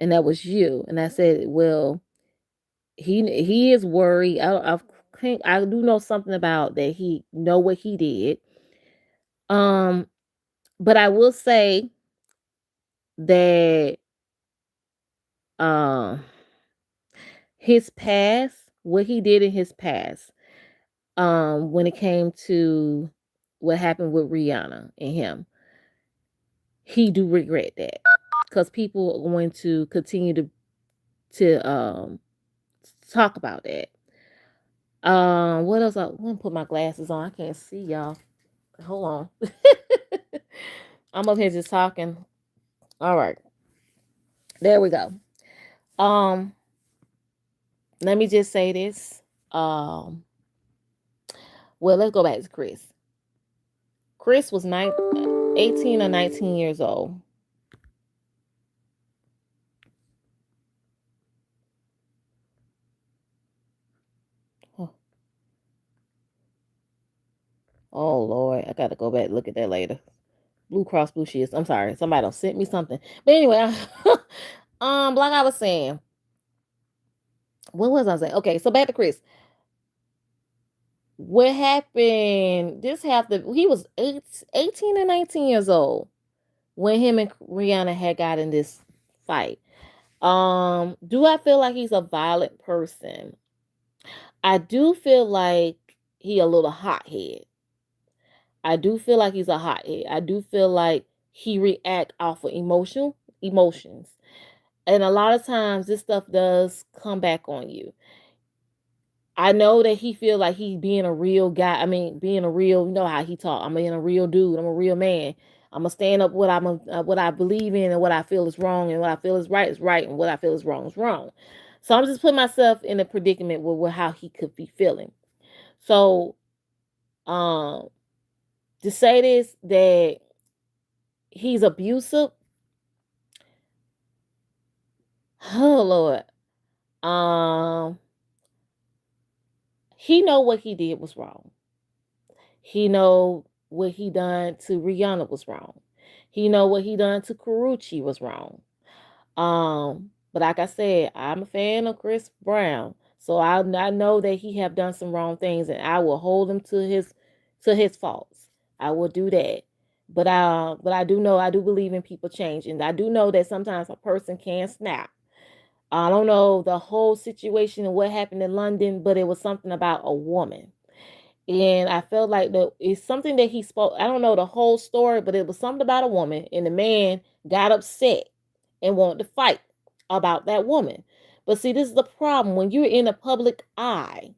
and that was you. And I said, well, he is worried. I do know something about that. He know what he did. Um, but I will say that um his past, what he did in his past, when it came to what happened with Rihanna and him, he do regret that because people are going to continue to talk about that. What else? I'm gonna put my glasses on. I can't see y'all. Hold on. I'm up here just talking. All right, there we go. Um, let me just say this. Um, well, let's go back to Chris. Chris was 18 or 19 years old. Oh, oh Lord, I gotta go back and look at that later. Blue Cross Blue Shields. I'm sorry, somebody done sent me something. But anyway, like I was saying, what was I saying? Okay, so back to Chris. What happened? This happened. He was 18 and 19 years old when him and Rihanna had got in this fight. Do I feel like he's a violent person? I do feel like he a little hothead. I do feel like he's a hothead. I do feel like he react off of emotions. And a lot of times this stuff does come back on you. I know that he feel like he being a real guy. I mean, being a real, you know how he talk. I'm being a real dude. I'm a real man. I'm gonna stand up what I believe in and what I feel is wrong and what I feel is right and what I feel is wrong is wrong. So I'm just putting myself in a predicament with how he could be feeling. So um to say this that he's abusive, oh Lord. Um he know what he did was wrong. He know what he done to Rihanna was wrong. He know what he done to Karuchi was wrong. But like I said, I'm a fan of Chris Brown, so I know that he have done some wrong things, and I will hold him to his faults. I will do that. But I do know I do believe in people changing. I do know that sometimes a person can snap. I don't know the whole situation and what happened in London, but it was something about a woman. And I felt like it's something that he spoke. I don't know the whole story, but it was something about a woman, and the man got upset and wanted to fight about that woman. But see, this is the problem. When you're in a public eye,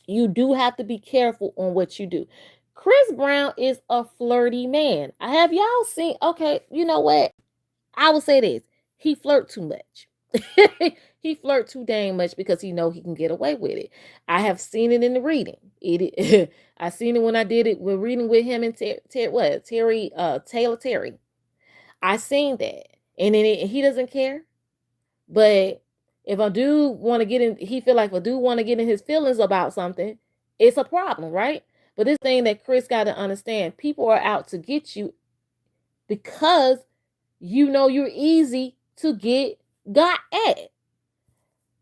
you do have to be careful on what you do. Chris Brown is a flirty man. I have y'all seen, okay, you know what? I will say this. He flirt too much. He flirt too dang much because he know he can get away with it. I have seen it in the reading. I seen it when I did it when reading with him and Terry Taylor Terry. I seen that, and then he doesn't care. But if a dude want to get in, he feel like if a dude want to get in his feelings about something, it's a problem, right? But this thing that Chris got to understand, people are out to get you because you know you're easy to get got at.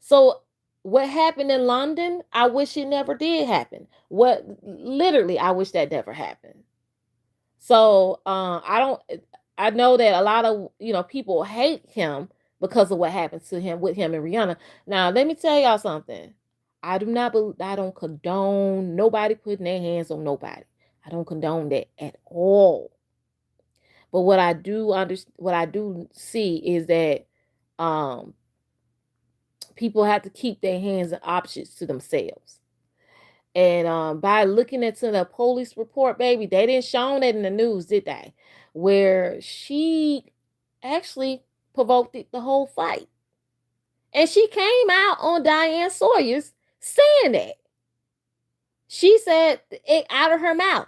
So what happened in London, I wish it never did happen. What literally I wish that never happened. So I don't I know that a lot of people hate him, because of what happened to him with him and Rihanna. Now, let me tell y'all something. I don't condone nobody putting their hands on nobody. I don't condone that at all. But what I do see is that um people have to keep their hands and options to themselves. And by looking into the police report, baby, they didn't show that in the news, did they? Where she actually provoked the whole fight. And she came out on Diane Sawyer's saying that. She said it out of her mouth.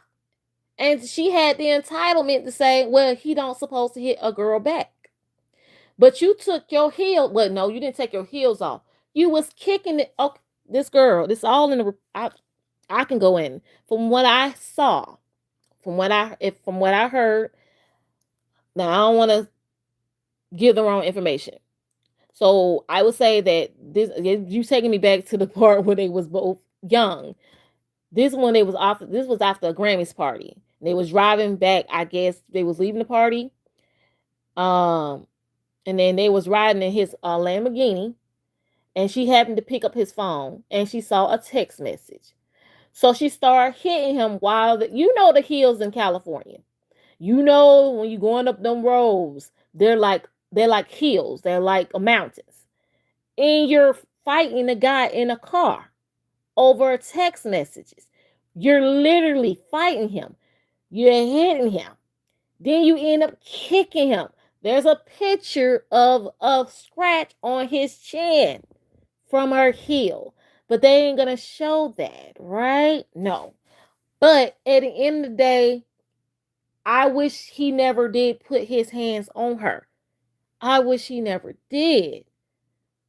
And she had the entitlement to say, well, he don't supposed to hit a girl back. But you took your heel. Well, no, you didn't take your heels off. You was kicking it. Oh, this girl, this all in the I can go in. From what I saw, from what I heard, now I don't want to give the wrong information. So I would say that this you taking me back to the part where they was both young. This one they was off. This was after a Grammys party. They was driving back. I guess they was leaving the party. Um, and then they was riding in his Lamborghini, and she happened to pick up his phone, and she saw a text message. So she started hitting him while the hills in California. You know when you going up them roads, they're like hills. They're like mountains. And you're fighting a guy in a car over text messages. You're literally fighting him. You're hitting him. Then you end up kicking him. There's a picture of a scratch on his chin from her heel. But they ain't going to show that, right? No. But at the end of the day, I wish he never did put his hands on her. I wish he never did.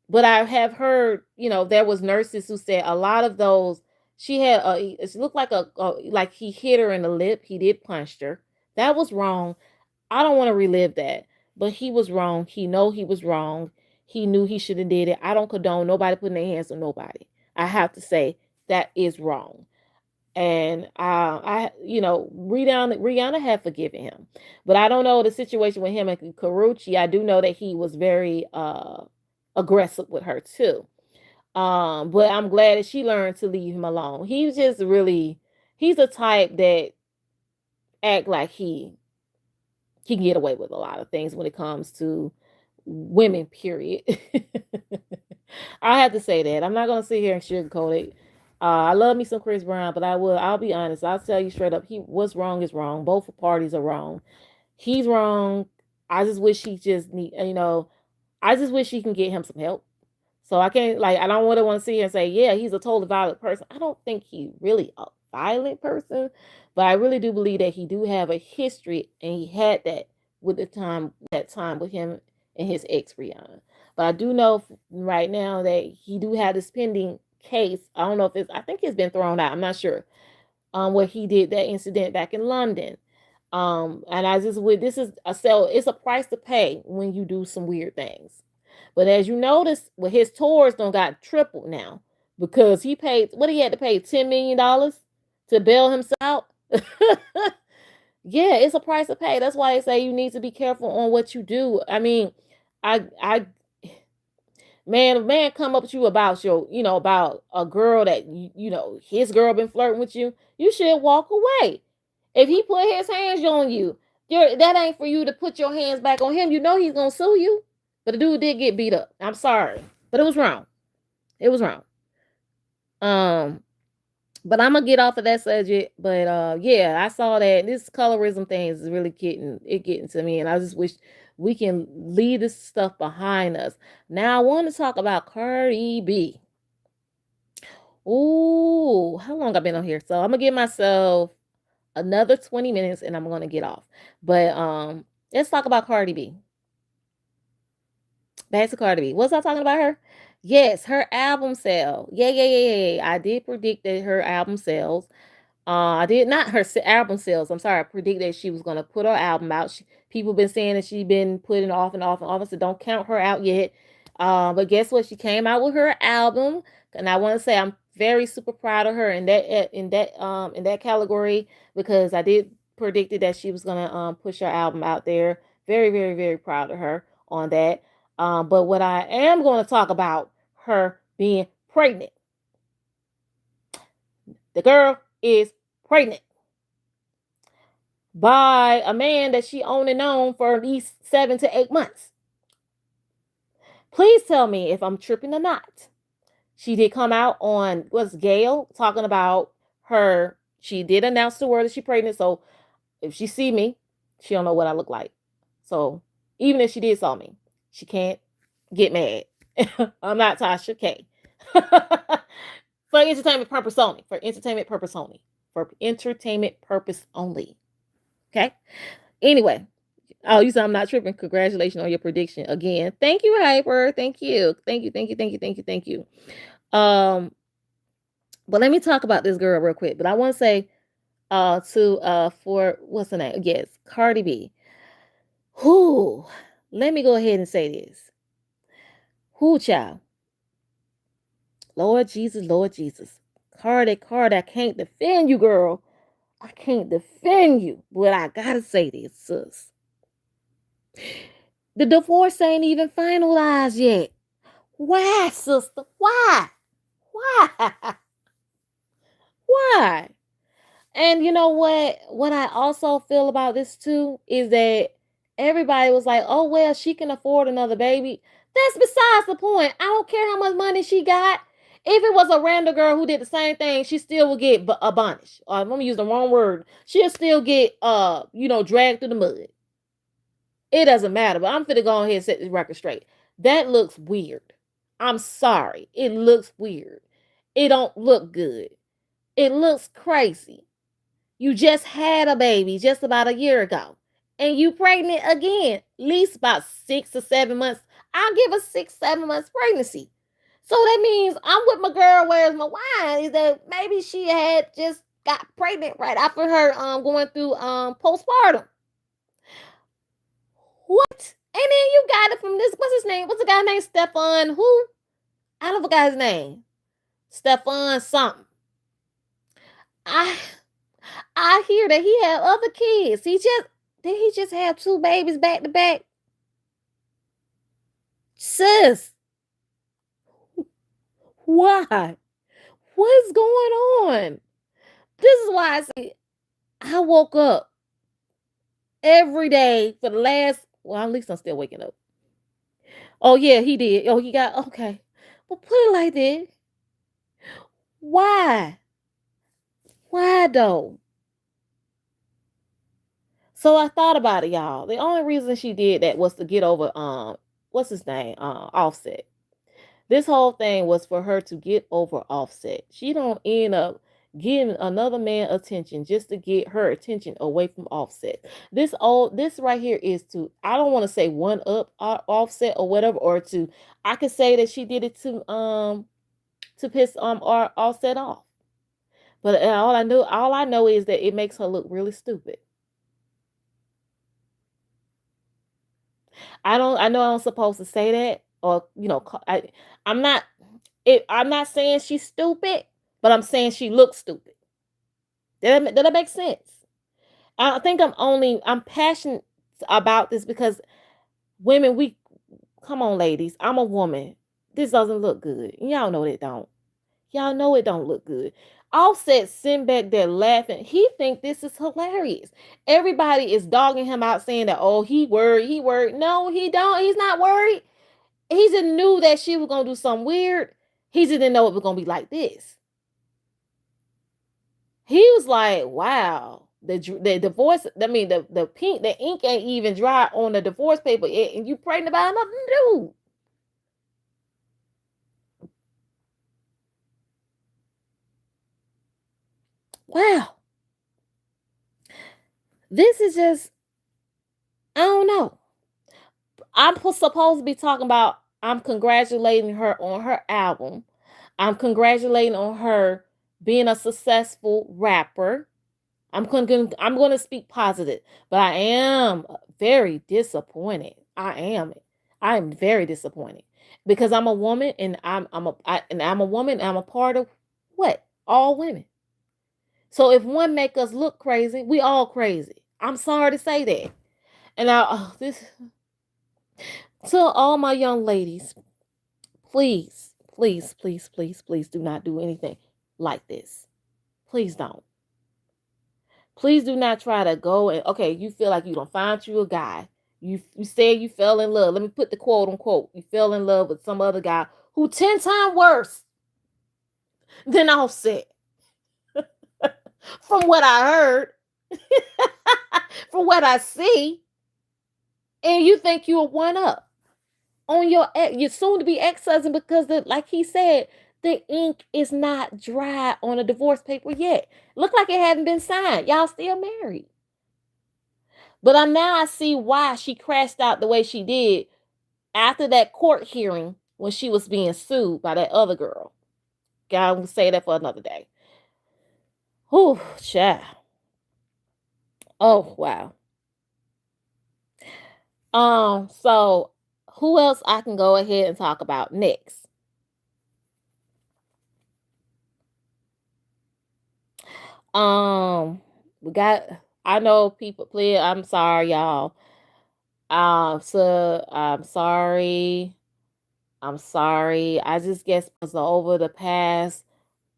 But I have heard, there was nurses who said a lot of those, it looked like he hit her in the lip. He did punch her. That was wrong. I don't want to relive that. But he was wrong. He was wrong. He knew he should have did it. I don't condone nobody putting their hands on nobody. I have to say that is wrong. And Rihanna had forgiven him, but I don't know the situation with him and Karrueche. I do know that he was very aggressive with her too. But I'm glad that she learned to leave him alone. He's a type that act like he can get away with a lot of things when it comes to women, period. I have to say that. I'm not gonna sit here and sugarcoat it. I love me some Chris Brown, but I'll be honest. I'll tell you straight up, what's wrong is wrong. Both parties are wrong. He's wrong. I just wish I just wish he can get him some help. So I can't, I don't want to sit here and say, yeah, he's a totally violent person. I don't think he's really a violent person, but I really do believe that he do have a history, and he had that with that time with him and his ex Rihanna. But I do know right now that he do have this pending case. I don't know if I think it's been thrown out. I'm not sure. Where he did that incident back in London. And it's a price to pay when you do some weird things. But as you notice, his tours don't got tripled now because he had to pay $10 million to bail himself out. Yeah, it's a price to pay. That's why I say you need to be careful on what you do. I mean, I man, if man come up to you about about a girl that his girl been flirting with you, you should walk away. If he put his hands on you, that ain't for you to put your hands back on him. You know he's gonna sue you. But the dude did get beat up. I'm sorry, but it was wrong. It was wrong. But I'm gonna get off of that subject. But yeah, I saw that this colorism thing is really getting to me, and I just wish we can leave this stuff behind us. Now I want to talk about Cardi B. Ooh, how long I've been on here? So I'm gonna give myself another 20 minutes, and I'm gonna get off. But let's talk about Cardi B. Back to Cardi B. Was I talking about her? Yes, her album sale. Yeah. I did predict that her album sales. I did not her album sales. I'm sorry. I predicted that she was gonna put her album out. People been saying that she's been putting off and off and off. So don't count her out yet. But guess what? She came out with her album, and I want to say I'm very super proud of her in that category, because I did predicted that she was gonna push her album out there. Very, very, very proud of her on that. But what I am going to talk about, her being pregnant. The girl is pregnant by a man that she only known for at least 7 to 8 months. Please tell me if I'm tripping or not. She did come out on what's Gail talking about her. She did announce the word that she's pregnant. So if she see me, she don't know what I look like. So even if she did saw me, she can't get mad. I'm not Tasha K. For entertainment purpose only. For entertainment purpose only. For entertainment purpose only. Okay. Anyway. Oh, you said I'm not tripping. Congratulations on your prediction again. Thank you, Hyper. Thank you. Thank you. Thank you. Thank you. Thank you. Thank you. But let me talk about this girl real quick. But I want to say for what's her name? Yes, Cardi B. Who? Let me go ahead and say this. Who, child? Lord Jesus, Lord Jesus. Cardi, I can't defend you, girl. I can't defend you. But I gotta say this, sis. The divorce ain't even finalized yet. Why, sister? Why? Why? Why? And you know what? What I also feel about this too is that everybody was like, oh, well, she can afford another baby. That's besides the point. I don't care how much money she got. If it was a random girl who did the same thing, she still would get a bonish. Let me use the wrong word. She'll still get, dragged through the mud. It doesn't matter, but I'm finna go ahead and set this record straight. That looks weird. I'm sorry. It looks weird. It don't look good. It looks crazy. You just had a baby just about a year ago. And you pregnant again. At least about 6 or 7 months. I'll give a 6, 7 months pregnancy. So that means I'm with my girl, where's my wine? Is that maybe she had just got pregnant right after her going through postpartum. What? And then you got it from this. What's his name? What's the guy named Stefan? Who? I don't forgot his name. Stefan something. I hear that he had other kids. Did he just have 2 babies back to back? Sis. Why? What's going on? This is why I say I woke up every day for the last, well, at least I'm still waking up. Oh, yeah, he did. Oh, he got, okay. But put it like this. Why? Why though? So I thought about it, y'all. The only reason she did that was to get over what's his name? Offset. This whole thing was for her to get over Offset. She don't end up giving another man attention just to get her attention away from Offset. This right here is to, I don't want to say one up Offset or whatever, or to, I could say that she did it to piss Offset off. But all I know is that it makes her look really stupid. I know I'm supposed to say that, or I'm not. I'm not saying she's stupid, but I'm saying she looks stupid. Does that make sense? I think I'm passionate about this because women, come on, ladies. I'm a woman. This doesn't look good. Y'all know it don't. Y'all know it don't look good. Offset sitting back there laughing. He think this is hilarious. Everybody is dogging him out, saying that, oh, he worried. No, he don't. He's not worried. He just knew that she was gonna do something weird. He just didn't know it was gonna be like this. He was like, wow. The divorce, I mean, the ink ain't even dry on the divorce paper, and you pregnant about another dude. Wow. This is just, I don't know. I'm supposed to be talking about, I'm congratulating her on her album. I'm congratulating on her being a successful rapper. I'm going to speak positive, but I am very disappointed. I am very disappointed because I'm a woman, and I'm a woman. And I'm a part of what? All women. So if one make us look crazy, we all crazy. I'm sorry to say that. And To all my young ladies, please, please, please, please, please do not do anything like this. Please don't. Please do not try to go and okay, you feel like you don't find you a guy. You said you fell in love. Let me put the quote unquote. You fell in love with some other guy who 10 times worse than Offset. From what I heard, from what I see, and you think you're one up on your soon to be ex-husband because like he said, the ink is not dry on a divorce paper yet. Look like it hadn't been signed. Y'all still married. But now I see why she crashed out the way she did after that court hearing when she was being sued by that other girl. God will say that for another day. Whew, child. Oh wow. So who else I can go ahead and talk about next? We got I know people play. I'm sorry, y'all. So I'm sorry. I'm sorry. I just guess because over the past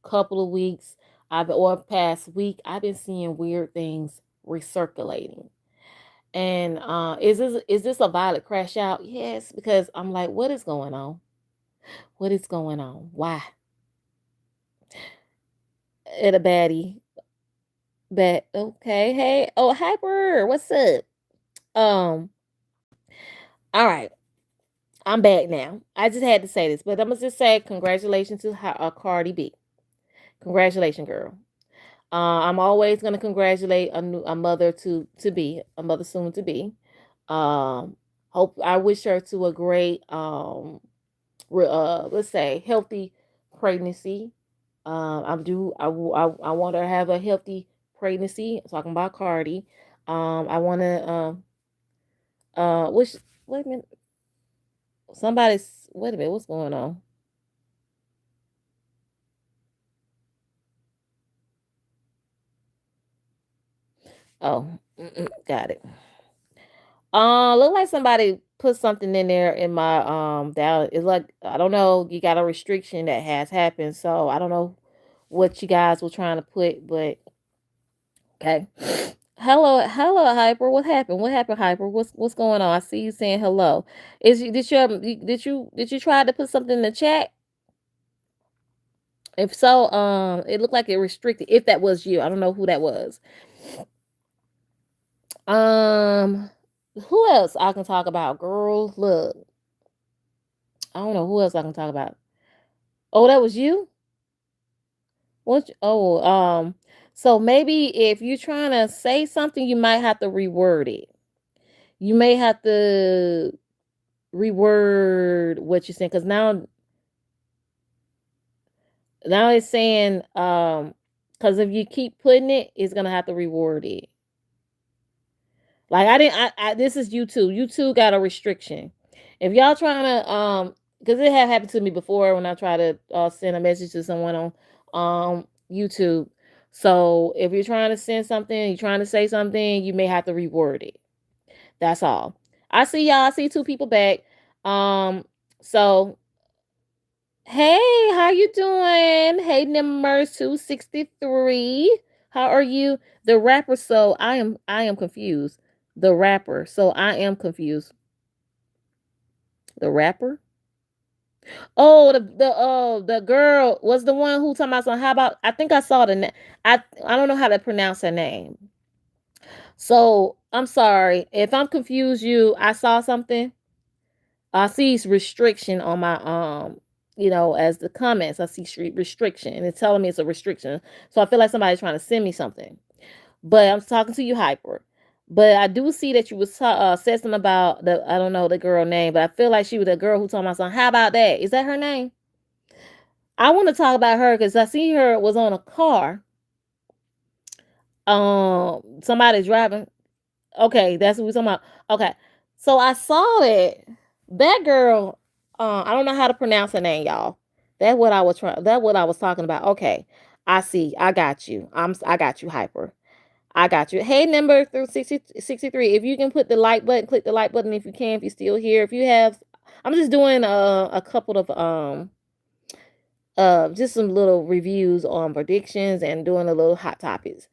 couple of weeks, or past week, I've been seeing weird things recirculating. And is this a violent crash out? Yes, because I'm like, what is going on? What is going on? Why? At a baddie. But okay, hey, oh hyper, what's up? Um, all right, I'm back now. I just had to say this, but I'm gonna just say congratulations to Cardi B. Congratulations, girl. I'm always gonna congratulate a mother to be a mother soon to be. Hope I wish her to a great let's say healthy pregnancy. I want her to have a healthy pregnancy. I'm talking about Cardi. I want to which wait a minute. Somebody's wait a minute. What's going on? Oh, got it. Look like somebody put something in there in my down. It's like I don't know. You got a restriction that has happened, so I don't know what you guys were trying to put, but okay. Hello, hello, Hyper. What happened? What happened, Hyper? What's going on? I see you saying hello. Did you try to put something in the chat? If so, it looked like it restricted. If that was you, I don't know who that was. Um, who else I can talk about? Girl, look, I don't know who else I can talk about. Oh, that was you. What? So maybe if you're trying to say something, you might have to reword it. You may have to reword what you're saying because now it's saying because if you keep putting it, it's gonna have to reword it. Like I didn't. This is YouTube. YouTube got a restriction. If y'all trying to because it had happened to me before when I try to send a message to someone on YouTube. So if you're trying to send something, you're trying to say something, you may have to reword it. That's all. I see y'all. I see two people back. So hey, how you doing? Hey, Nimmers 263. How are you? The rapper, so I am confused. The rapper, so I am confused. The rapper? Oh, the girl was the one who talking about something. How about I think I saw the name. I don't know how to pronounce her name. So I'm sorry. If I'm confused you, I saw something. I see restriction on my as the comments. I see restriction and it's telling me it's a restriction. So I feel like somebody's trying to send me something. But I'm talking to you, Hyper. But I do see that you was said something about I don't know the girl name, but I feel like she was the girl who told my son. How about that? Is that her name? I want to talk about her because I see her was on a car. Somebody driving. Okay, that's what we're talking about. Okay, so I saw it. That girl, I don't know how to pronounce her name, y'all. That's what I was talking about. Okay, I see. I got you. I got you, Hyper. I got you. Hey, number through 63. If you can put the like button, click the like button if you can, if you're still here. If you have, I'm just doing a couple of just some little reviews on predictions and doing a little hot topics.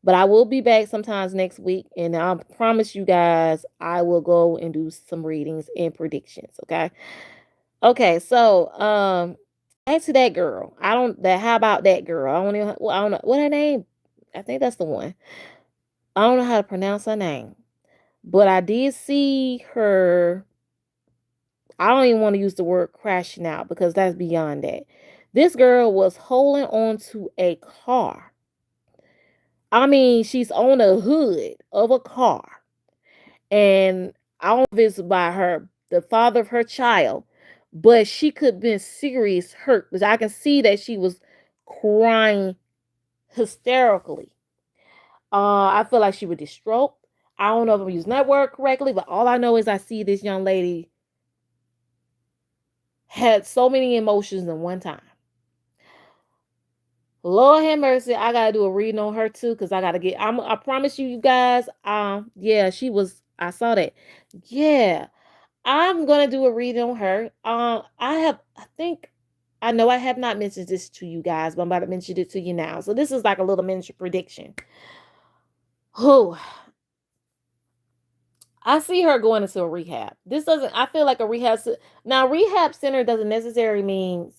But I will be back sometimes next week, and I promise you guys I will go and do some readings and predictions. Okay. Okay, so back to that girl. I don't that how about that girl? I don't even well, I don't know what her name. I think that's the one. I don't know how to pronounce her name. But I did see her. I don't even want to use the word crashing out because that's beyond that. This girl was holding on to a car. I mean, she's on the hood of a car. And I don't know if it's by her, the father of her child, but she could have been serious hurt because I can see that she was crying hysterically. I feel like she was distraught. I don't know if I'm using that word correctly, but all I know is I see this young lady had so many emotions in one time. Lord have mercy, I gotta do a reading on her too, because I gotta get. I promise you, you guys. Yeah, she was. I saw that. Yeah, I'm gonna do a reading on her. I have. I think. I know I have not mentioned this to you guys, but I'm about to mention it to you now. So this is like a little miniature prediction. Who I see her going into a rehab. This doesn't. I feel like a now rehab center doesn't necessarily mean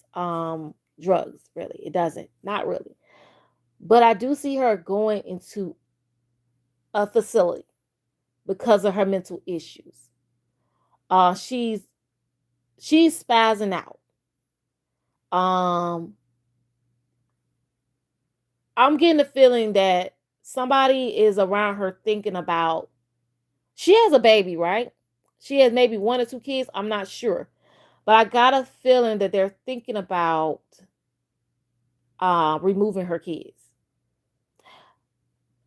drugs. Really, it doesn't. Not really. But I do see her going into a facility because of her mental issues. Uh, she's she's spazzing out. Um, I'm getting the feeling that somebody is around her thinking about. She has a baby, right? She has maybe one or two kids. I'm not sure, but I got a feeling that they're thinking about removing her kids.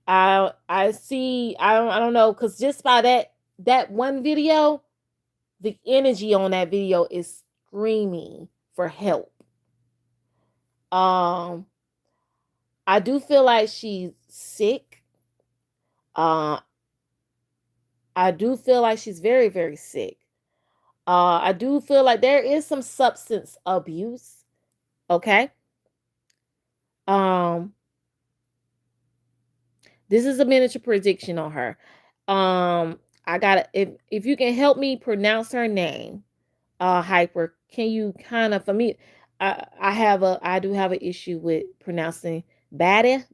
I see. I don't know because just by that one video, the energy on that video is screaming for help. Um, I do feel like she's sick. Uh, I do feel like she's very, very sick. I do feel like there is some substance abuse. Okay. Um, this is a miniature prediction on her. I gotta if you can help me pronounce her name, hyper, can you kind of for me I do have an issue with pronouncing Batty.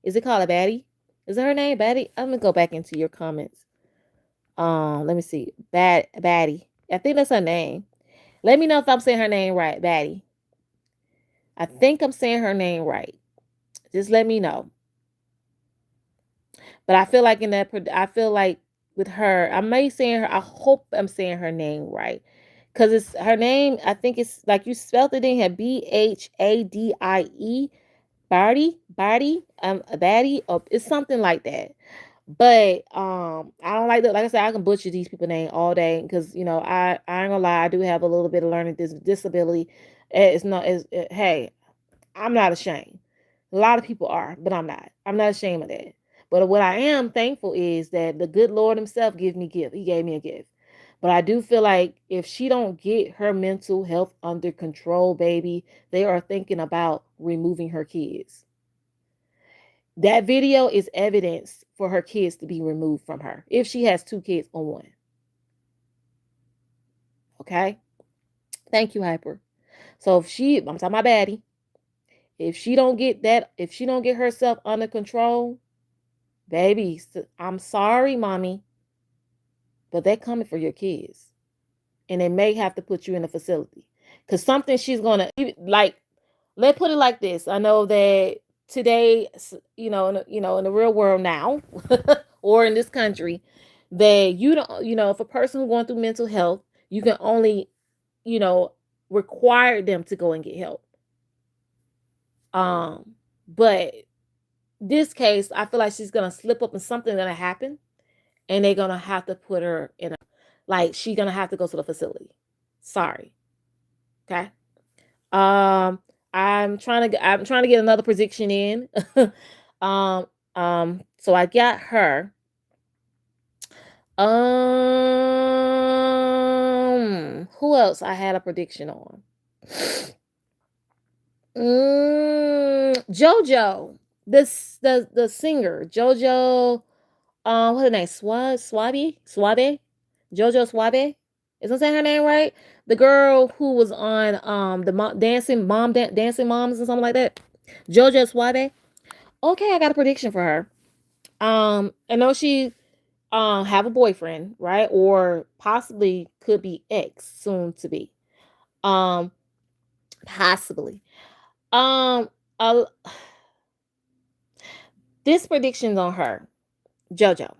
Is it called a Batty? Is it her name Batty? I'm gonna go back into your comments. Let me see. Batty. I think that's her name. Let me know if I'm saying her name right. Batty. I think I'm saying her name right. Just let me know. But I feel like I feel like with her, I may saying her. I hope I'm saying her name right, cause it's her name. I think it's like you spelled it in here. Bhadie. Baddie. Or it's something like that. But I don't like that. Like I said, I can butcher these people name all day because I ain't gonna lie. I do have a little bit of learning disability. It's not as hey, I'm not ashamed. A lot of people are, but I'm not. I'm not ashamed of that. But what I am thankful is that the good Lord himself gave me a gift. He gave me a gift. But I do feel like if she don't get her mental health under control, baby, they are thinking about removing her kids. That video is evidence for her kids to be removed from her if she has two kids or one. Okay? Thank you, Hyper. So I'm talking about baddie. If she don't get that, if she don't get herself under control, baby, I'm sorry, mommy, but they're coming for your kids. And they may have to put you in a facility. Because something she's going to, like, let's put it like this. I know that today, in the real world now, or in this country, that you don't, if a person going through mental health, you can only, you know, require them to go and get help. But this case, I feel like she's gonna slip up and something's gonna happen, and they're gonna have to put her in a like she's gonna have to go to the facility. Sorry. Okay. Um, I'm trying to get another prediction in. So I got her. Who else I had a prediction on? JoJo, the singer JoJo. What's her name? JoJo Swabe. Is I saying her name right? The girl who was on the dancing moms or something like that. JoJo Swabe. Okay, I got a prediction for her. I know she have a boyfriend, right? Or possibly could be ex soon to be. Um, possibly. Um, uh, this prediction's on her, JoJo.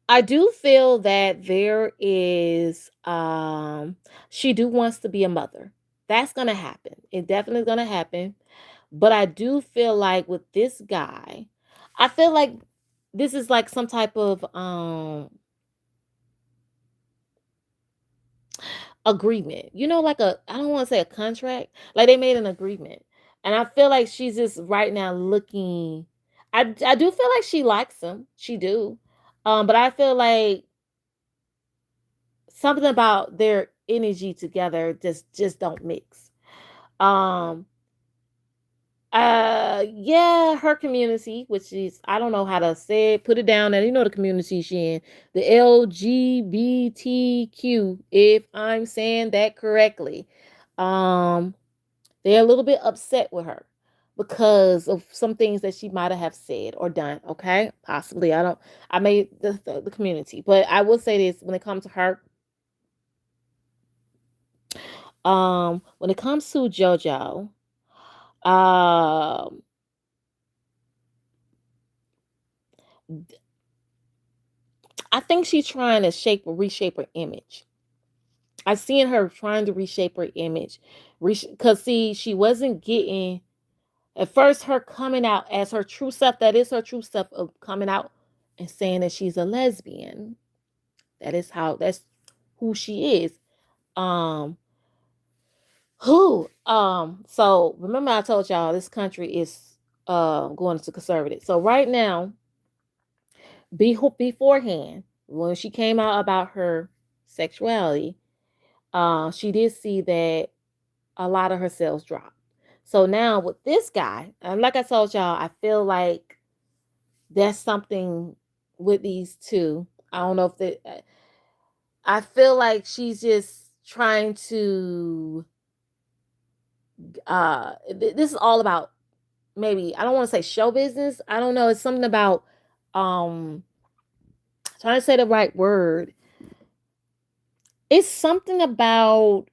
I do feel that there is she do wants to be a mother. That's gonna happen. It definitely is gonna happen. But I do feel like with this guy, I feel like this is like some type of agreement. You know, like I don't want to say a contract. Like they made an agreement. And I feel like she's just right now looking. I do feel like she likes him. She do. But I feel like something about their energy together just don't mix. Um yeah, her community, which is I don't know how to say it, put it down there. You know the community she in. The LGBTQ, if I'm saying that correctly. Um they're a little bit upset with her because of some things that she might have said or done. Okay, possibly. I made the community, but I will say this when it comes to her. When it comes to JoJo, um, I think she's trying to reshape her image. I seen her trying to reshape her image, because see, she wasn't getting at first her coming out as her true self. That is her true self of coming out and saying that she's a lesbian. That's who she is. Um, so remember I told y'all this country is going to conservative. So right now, beforehand, when she came out about her sexuality, she did see that a lot of her sales dropped. So now with this guy, and like I told y'all, I feel like that's something with these two. I don't know if I feel like she's just trying to this is all about, maybe I don't want to say show business. I don't know. It's something about um trying to say the right word. It's something about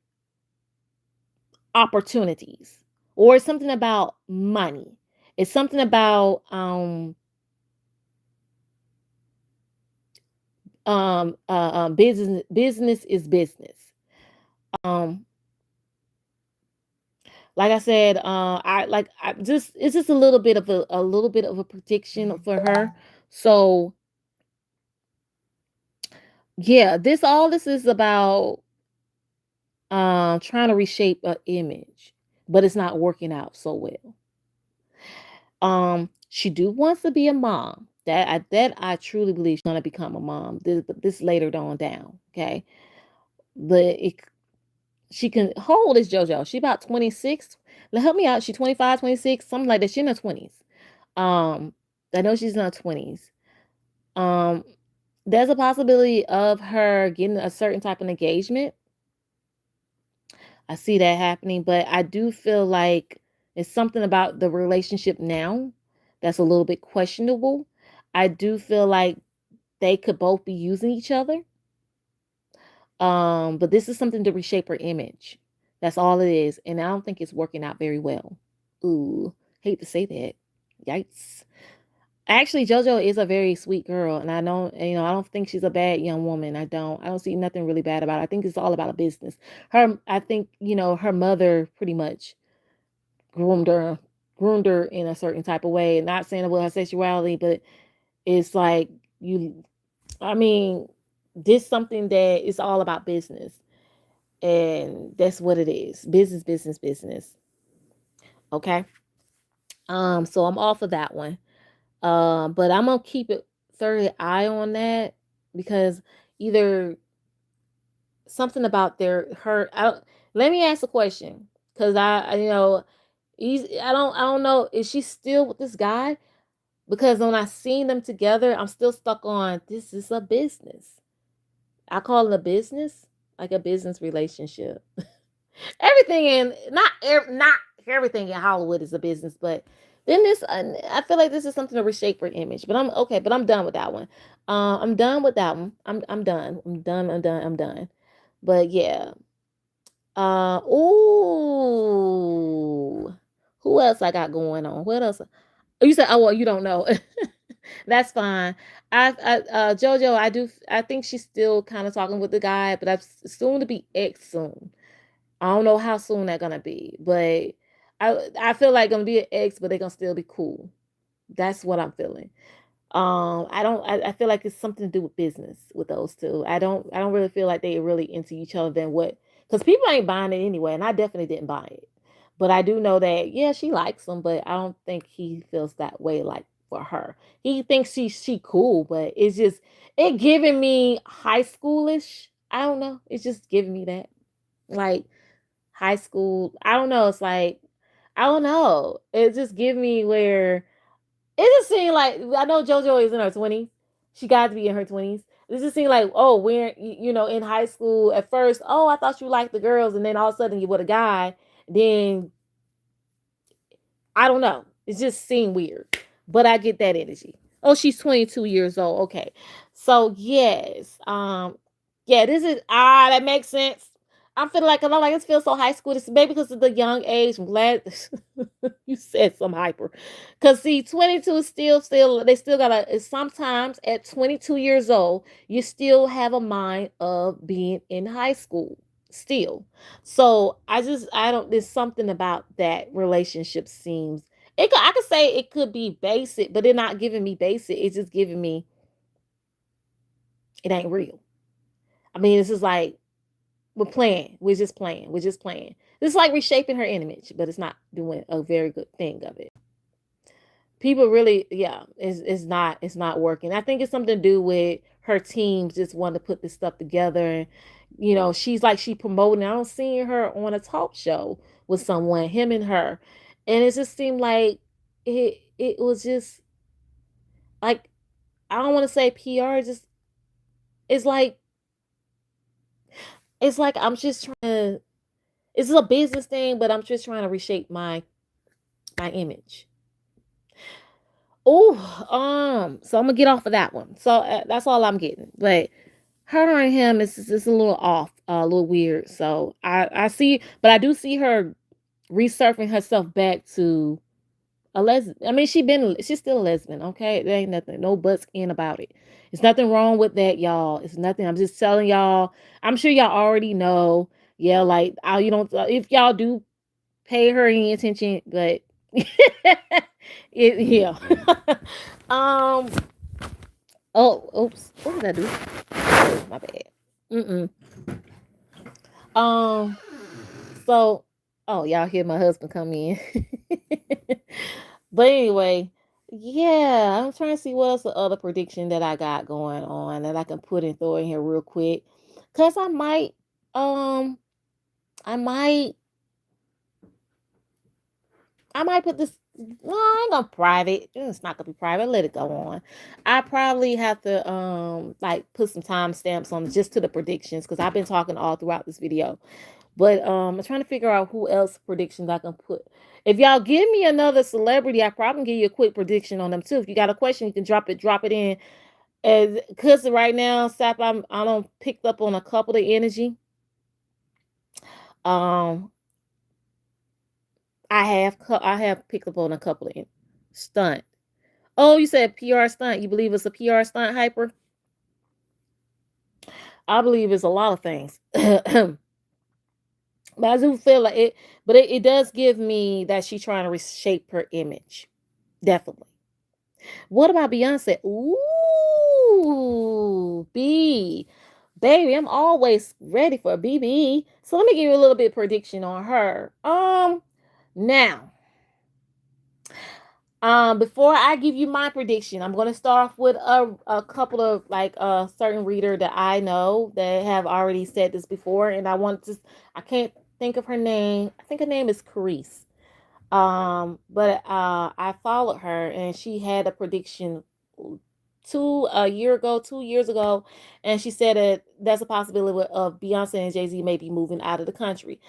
opportunities, or it's something about money. It's something about business is business. Um like I said, I just it's just a little bit of a prediction for her. So yeah, this is about trying to reshape an image, but it's not working out so well. She do wants to be a mom. That I truly believe she's gonna become a mom. This later on down, okay. But she can. How old is JoJo? She about 26. Help me out. She 25, 26, something like that. She in her 20s. Um, I know she's in her 20s. Um, there's a possibility of her getting a certain type of engagement. I see that happening, but I do feel like it's something about the relationship now that's a little bit questionable. I do feel like they could both be using each other. But this is something to reshape her image. That's all it is, and I don't think it's working out very well. Ooh, hate to say that. Yikes. Actually, JoJo is a very sweet girl, and I don't think she's a bad young woman. I don't see nothing really bad about her. I think it's all about a business. I think, her mother pretty much groomed her, groomed her in a certain type of way. Not saying about her sexuality, but it's like you, I mean, this something that is all about business, and that's what it is. Business, business, business. Okay. So I'm off of that one. But I'm gonna keep it third eye on that because either something about her. Let me ask a question because I don't know. Is she still with this guy? Because when I seen them together, I'm still stuck on this is a business. I call it a business, like a business relationship. Everything in not everything in Hollywood is a business, but then I feel like this is something to reshape her image. But I'm okay, but I'm done with that one. I'm done with that one. I'm done. I'm done. I'm done. I'm done. But yeah. Ooh. Who else I got going on? What else? Oh, you said, oh well, you don't know. That's fine. JoJo, I think she's still kind of talking with the guy, but that's soon to be ex soon. I don't know how soon they're gonna be, but I feel like gonna be an ex, but they're gonna still be cool. That's what I'm feeling. I feel like it's something to do with business with those two. I don't really feel like they really into each other than what because people ain't buying it anyway, and I definitely didn't buy it. But I do know that yeah, she likes him, but I don't think he feels that way like for her. He thinks she cool, but it's just it giving me high schoolish. I don't know. It's just giving me that. Like high school. I don't know. It's like I don't know. It just give me where it just seemed like I know JoJo is in her 20s. She got to be in her 20s. It just seemed like, oh, we're in high school at first. Oh, I thought you liked the girls, and then all of a sudden you with a guy. Then I don't know. It just seemed weird. But I get that energy. Oh, she's 22 years old. Okay. So yes. Yeah, this is that makes sense. I'm feeling like I'm like it feels so high school. This maybe because of the young age. I'm glad you said some hyper. Cause see, 22 is still they still gotta sometimes at 22 years old, you still have a mind of being in high school. Still. So I don't there's something about that relationship seems I could say it could be basic, but they're not giving me basic. It's just giving me it ain't real. I mean, this is like we're playing. We're just playing. We're just playing. This is like reshaping her image, but it's not doing a very good thing of it. People really, yeah, it's not working. I think it's something to do with her teams just wanting to put this stuff together. And, she's like she promoting. I don't see her on a talk show with someone, him and her. And it just seemed like it was just like I don't want to say PR, just it's like I'm just trying to it's a business thing, but I'm just trying to reshape my image. Oh, so I'm gonna get off of that one. So that's all I'm getting. But her and him is a little off, a little weird. So I see, but I do see her resurfing herself back to a lesbian. I mean, she's still a lesbian. Okay, there ain't nothing, no buts in about it. It's nothing wrong with that, y'all. It's nothing. I'm just telling y'all. I'm sure y'all already know. Yeah, like you don't. If y'all do pay her any attention, but yeah. um. Oh, oops. What did I do? Oh, my bad. Mm-mm. Um. So, oh, y'all hear my husband come in. But anyway, yeah, I'm trying to see what else the other prediction that I got going on that I can put and throw in here real quick. Cause um, I might, I might put this. No, I ain't gonna private. It's not gonna be private. Let it go on. I probably have to like put some timestamps on just to the predictions because I've been talking all throughout this video. But I'm trying to figure out who else predictions I can put. If y'all give me another celebrity, I probably give you a quick prediction on them too. If you got a question, you can drop it in. As because right now, Sap, I don't picked up on a couple of energy. Um, I have picked up on a couple of stunt. Oh, you said PR stunt. You believe it's a PR stunt, hyper? I believe it's a lot of things. But I do feel like it, but it does give me that she's trying to reshape her image. Definitely. What about Beyonce? Ooh, B. Baby, I'm always ready for BB. So let me give you a little bit of prediction on her. Now, Before I give you my prediction, I'm gonna start off with a couple of like a certain reader that I know that have already said this before, and I can't think of her name. I think her name is Carice. But I followed her and she had a prediction a year ago, 2 years ago, and she said that there's a possibility of Beyonce and Jay-Z may be moving out of the country.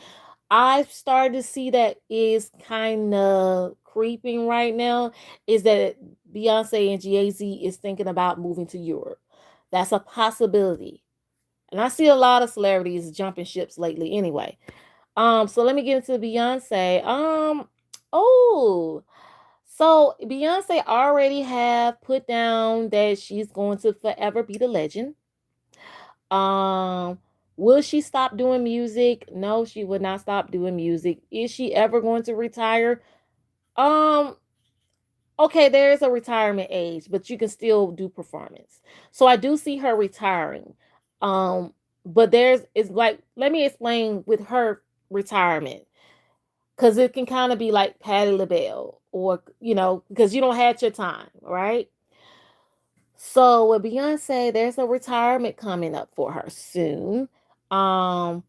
I've started to see that is kind of creeping right now. Is that Beyonce and Jay-Z is thinking about moving to Europe? That's a possibility, and I see a lot of celebrities jumping ships lately. Anyway, so let me get into Beyonce. Oh, so Beyonce already have put down that she's going to forever be the legend. Um, will she stop doing music? No, she would not stop doing music. Is she ever going to retire? Um, okay, there is a retirement age, but you can still do performance. So I do see her retiring. Um, but it's like, let me explain with her retirement, because it can kind of be like Patti LaBelle, or because you don't have your time, right? So with Beyonce, there's a retirement coming up for her soon. Um,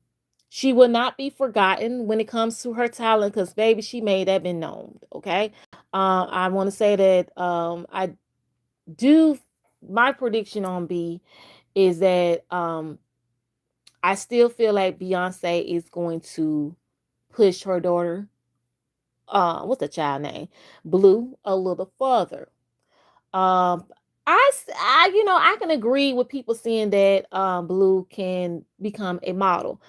she will not be forgotten when it comes to her talent, because baby, she made that been known. Okay. I want to say that I do my prediction on B is that I still feel like Beyonce is going to push her daughter, what's the child name? Blue, a little further. Um, I can agree with people saying that Blue can become a model.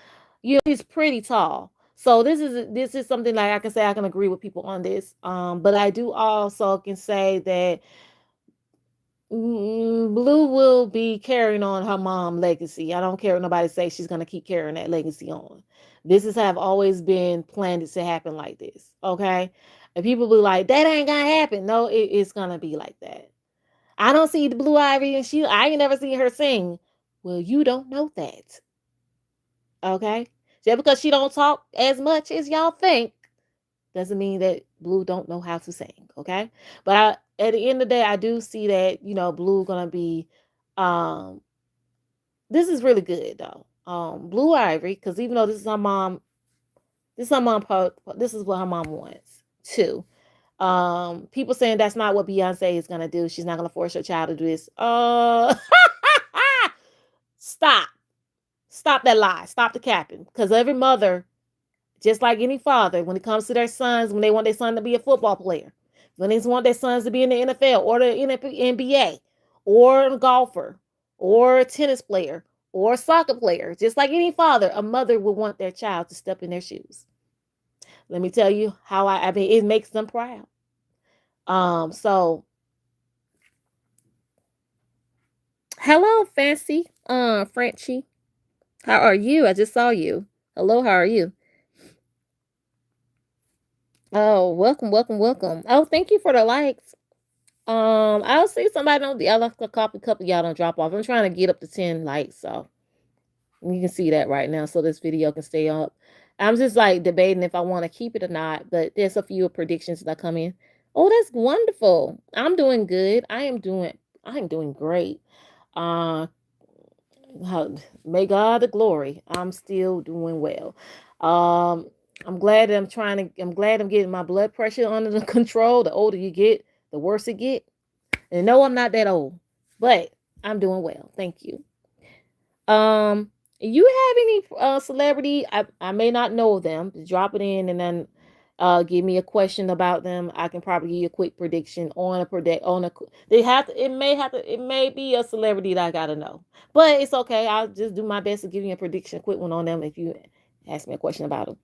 She's pretty tall. So this is something like I can say I can agree with people on this. But I do also can say that Blue will be carrying on her mom legacy. I don't care what nobody say, she's gonna keep carrying that legacy on. This is have always been planned to happen like this. Okay. And people be like, that ain't gonna happen. No, it's gonna be like that. I don't see the Blue Ivy, and I ain't never seen her sing. Well, you don't know that. Okay. Just because she don't talk as much as y'all think doesn't mean that Blue don't know how to sing. Okay. But at the end of the day, I do see that, Blue gonna be um this is really good though. Blue Ivy, because even though this is her mom this is what her mom wants too. People saying that's not what Beyonce is gonna do. She's not gonna force her child to do this. Stop. Stop that lie. Stop the capping. Because every mother, just like any father, when it comes to their sons, when they want their son to be a football player, when they want their sons to be in the NFL or the NBA, or a golfer, or a tennis player, or a soccer player, just like any father, a mother would want their child to step in their shoes. Let me tell you how I mean, it makes them proud. So hello, Fancy, Frenchie. How are you? I just saw you. Hello, how are you? Oh, welcome, welcome, welcome. Oh, thank you for the likes. I'll see somebody on the other couple of y'all don't drop off. I'm trying to get up to 10 likes, so you can see that right now, so this video can stay up. I'm just like debating if I want to keep it or not, but there's a few predictions that come in. Oh, that's wonderful. I'm doing good. I am doing great. Uh May God the glory. I'm still doing well. Um, I'm glad I'm getting my blood pressure under the control. The older you get, the worse it get. And no, I'm not that old, but I'm doing well. Thank you. You have any celebrity? I may not know them. Just drop it in and then give me a question about them. I can probably give you a quick prediction on a predict on a. They have to. It may be a celebrity that I gotta know, but it's okay. I'll just do my best to give you a prediction, a quick one on them if you ask me a question about them.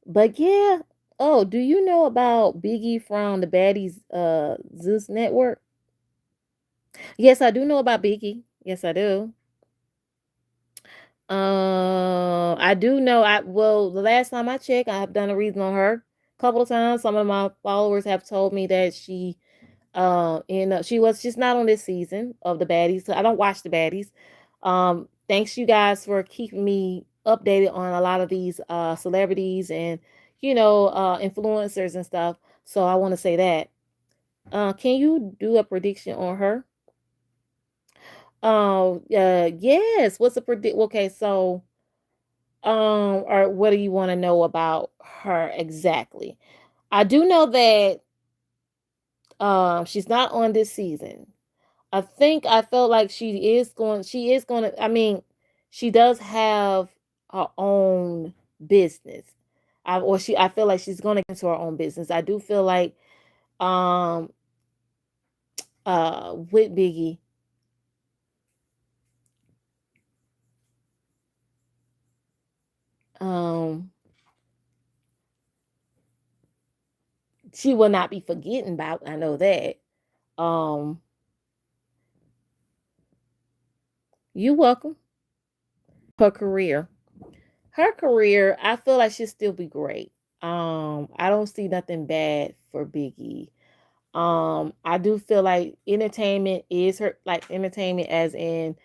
But yeah. Oh, do you know about Biggie from the Baddies Zeus Network? Yes, I do know about Biggie. Yes, I do. I do know. The last time I checked, I have done a reading on her a couple of times. Some of my followers have told me that she's not on this season of the Baddies. So I don't watch the Baddies. Thanks you guys for keeping me updated on a lot of these celebrities and influencers and stuff. So I want to say that. Can you do a prediction on her? Yes. What's the predict? Okay, so or what do you want to know about her exactly? I do know that she's not on this season. I felt like she is going to, I mean, she does have her own business. I feel like she's going to get into her own business. I do feel like um with Biggie, um she will not be forgetting about. I know that. Um you welcome. Her career. Her career, I feel like she'll still be great. I don't see nothing bad for Biggie. I do feel like entertainment is her, like entertainment as in,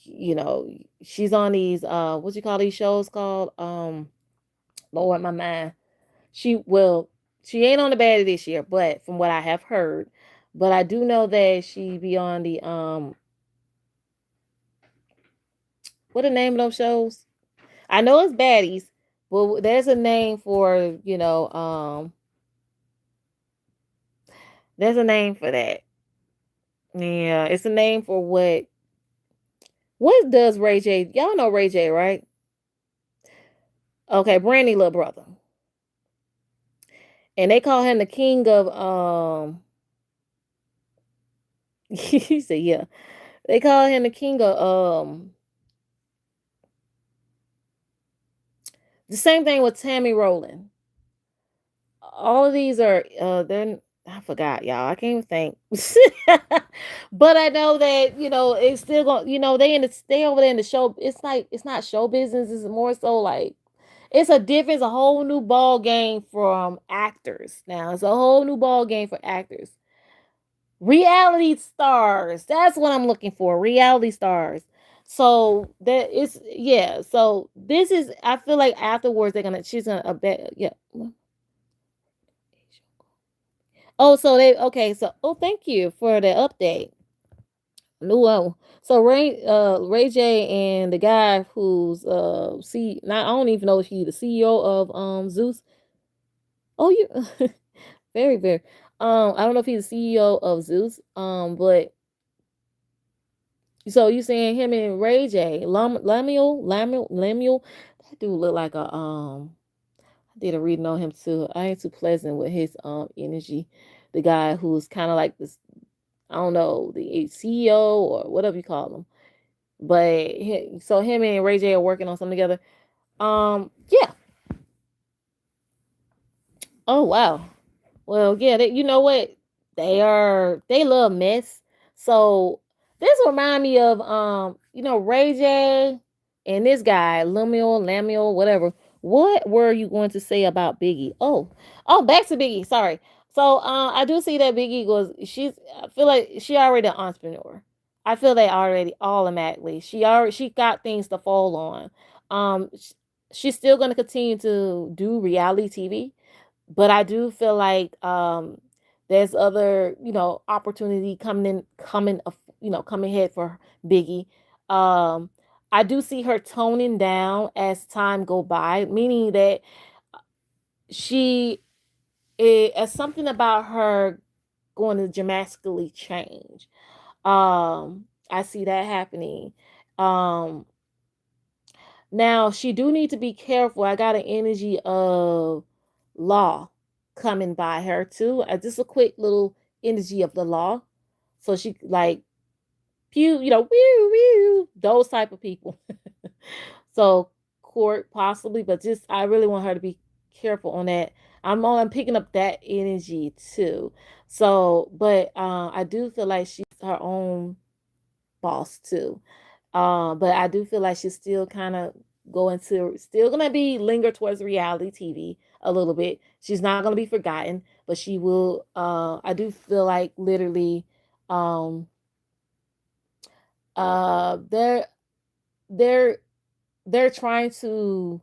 you know, she's on these what you call these shows called? Lord, my mind. She ain't on the bad this year, but from what I have heard, but I do know that she be on the what the name of those shows? I know it's baddies, but there's a name for, there's a name for that. Yeah, it's a name for what does Ray J? Y'all know Ray J, right? Okay, Brandy little brother. And they call him the king of he said, yeah. They call him the king of the same thing with Tammy Rowland. All of these are then I forgot, y'all. I can't even think. But I know that, it's still going, they over there in the show. It's like it's not show business, it's more so like it's a difference, a whole new ball game from actors. Now it's a whole new ball game for actors. Reality stars. That's what I'm looking for. Reality stars. So that is, yeah. So this is, I feel like afterwards she's gonna bet, yeah. Oh, so they okay. So thank you for the update. No, so Ray J and the guy who's I don't even know if he's the CEO of Zeus. Oh, you very very. I don't know if he's the CEO of Zeus. But so you saying him and Ray J, Lamiel, that dude look like a I did a reading on him too. I ain't too pleasant with his energy. The guy who's kind of like this, I don't know, the CEO or whatever you call him. But so him and Ray J are working on something together. Yeah. Oh wow. Well, yeah, you know what? They love mess. So this remind me of Ray J and this guy, Lamiel, whatever. What were you going to say about Biggie? Oh, back to Biggie. Sorry. So I do see that Biggie I feel like she already an entrepreneur. I feel that already automatically. She got things to fall on. She's still gonna continue to do reality TV, but I do feel like there's other, opportunity coming ahead for Biggie. Um I do see her toning down as time go by, meaning that she something about her going to dramatically change. I see that happening. Um Now she do need to be careful. I got an energy of law coming by her too. Just a quick little energy of the law. So she like pew, woo, woo, those type of people. So court possibly, but just I really want her to be careful on that. I'm picking up that energy too. So, but I do feel like she's her own boss too. But I do feel like she's still kind of still gonna be linger towards reality TV a little bit. She's not gonna be forgotten, but she will. I do feel like literally, um, uh, they're they're they're trying to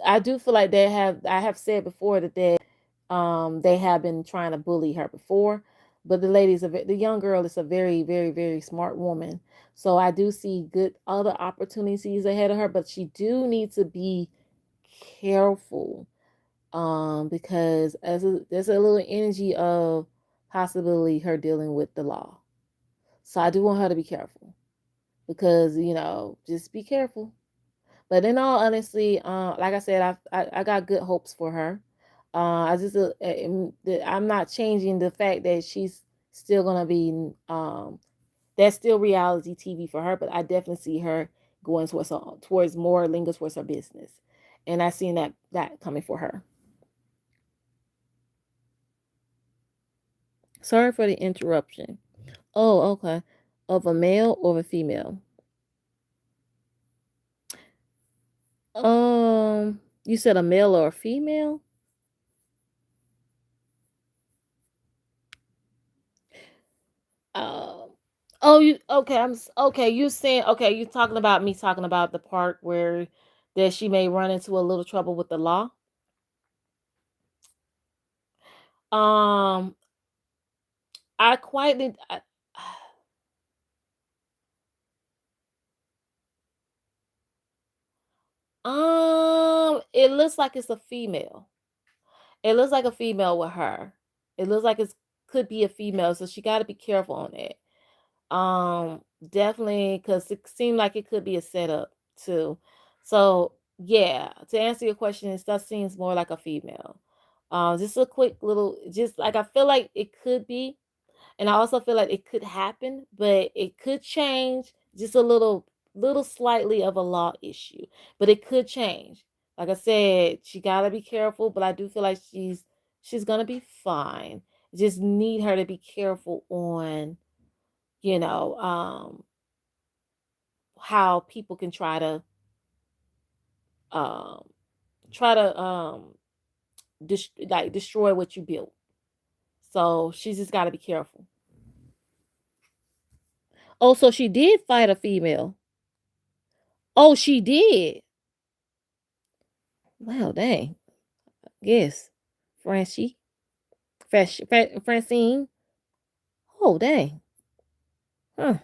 I do feel like I have said before that they have been trying to bully her before, but the young girl is a very, very, very smart woman. So I do see good other opportunities ahead of her, but she do need to be careful. Because there's a little energy of possibly her dealing with the law. So I do want her to be careful because, just be careful. But in all honesty, like I said, I got good hopes for her. I just I'm not changing the fact that she's still gonna be that's still reality TV for her. But I definitely see her going towards more leaning towards her business, and I seen that coming for her. Sorry for the interruption. Oh, okay. Of a male or a female? You said a male or a female? Um, oh, you okay? Okay. You saying okay? You talking about me talking about the part where that she may run into a little trouble with the law? Um, I quietly. It looks like it's a female. It looks like a female with her. It looks like it could be a female, so she got to be careful on that. Definitely, because it seemed like it could be a setup too. So yeah, to answer your question, it does seems more like a female. Just a quick little, just like I feel like it could be, and I also feel like it could happen, but it could change just a little slightly of a law issue, but it could change. Like I said, she gotta be careful, but I do feel like she's gonna be fine. Just need her to be careful on you know, how people can um, try to destroy what you built. So she's just got to be careful. Oh, so she did fight a female. Oh, she did. Wow, dang. Yes, Francie, Francine. Oh, dang. Huh.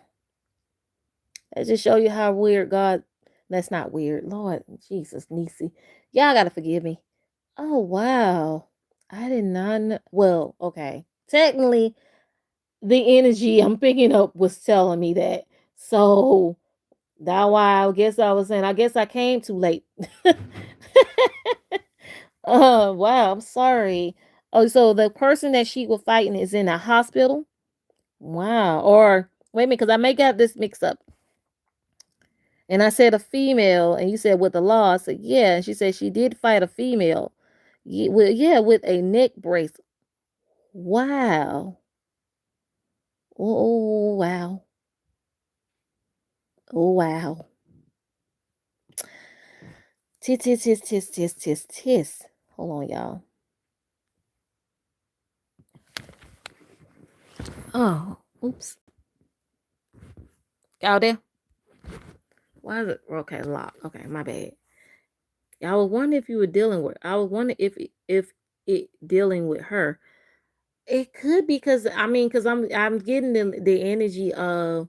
That just show you how weird God. That's not weird, Lord Jesus, Nisi. Y'all gotta forgive me. Oh wow, I did not know. Well, okay. Technically, the energy I'm picking up was telling me that. So that why I guess I was saying I guess I came too late. Wow, I'm sorry. Oh, so the person that she was fighting is in a hospital? Wow. Or wait a minute, because I may got this mixed up. And I said a female, and you said with the law. I said, yeah. And she said she did fight a female. Yeah, with a neck brace. Wow. Oh, wow. Oh, wow. Tis, tis, tis, tis, tis, tis, tis. Hold on, y'all. Oh, oops. Y'all there? Why is it? Okay, locked. Okay, my bad. I was wondering if you were dealing with. I was wondering if it dealing with her. It could be because because I'm getting the energy of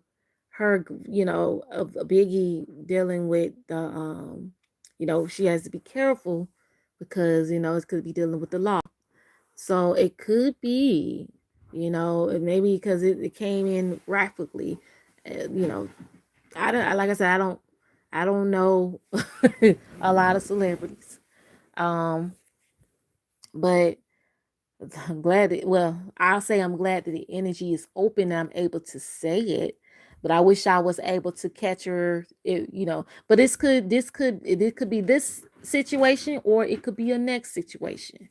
her, of Biggie dealing with she has to be careful because it could be dealing with the law. So it could be, maybe because it came in rapidly. uh, you know, I don't like I said I don't know a lot of celebrities, um, but I'm glad that, well, I'll say I'm glad that the energy is open and I'm able to say it. But I wish I was able to catch her, but it could be this situation or it could be a next situation.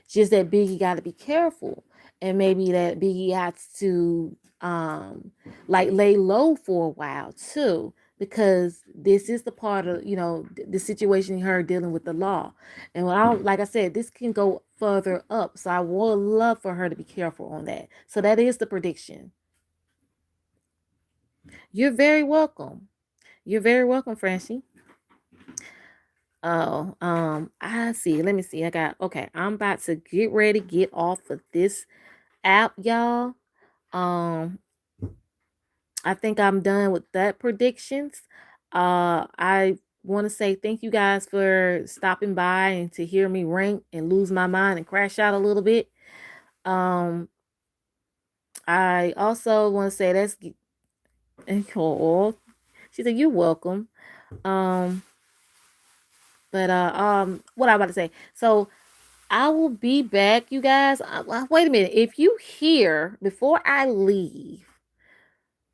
Just that Biggie got to be careful, and maybe that Biggie has to like lay low for a while too, because this is the part of the situation her dealing with the law. And like I said, this can go further up. So I would love for her to be careful on that. So that is the prediction. You're very welcome. You're very welcome, Francie. Oh, I see. Let me see. Okay. I'm about to get ready, get off of this app, y'all. Um, I think I'm done with that predictions. I want to say thank you guys for stopping by and to hear me rank and lose my mind and crash out a little bit. Um, I also want to say oh, she said you're welcome. Um, but what I about to say? So I will be back, you guys. Wait a minute. If you hear before I leave,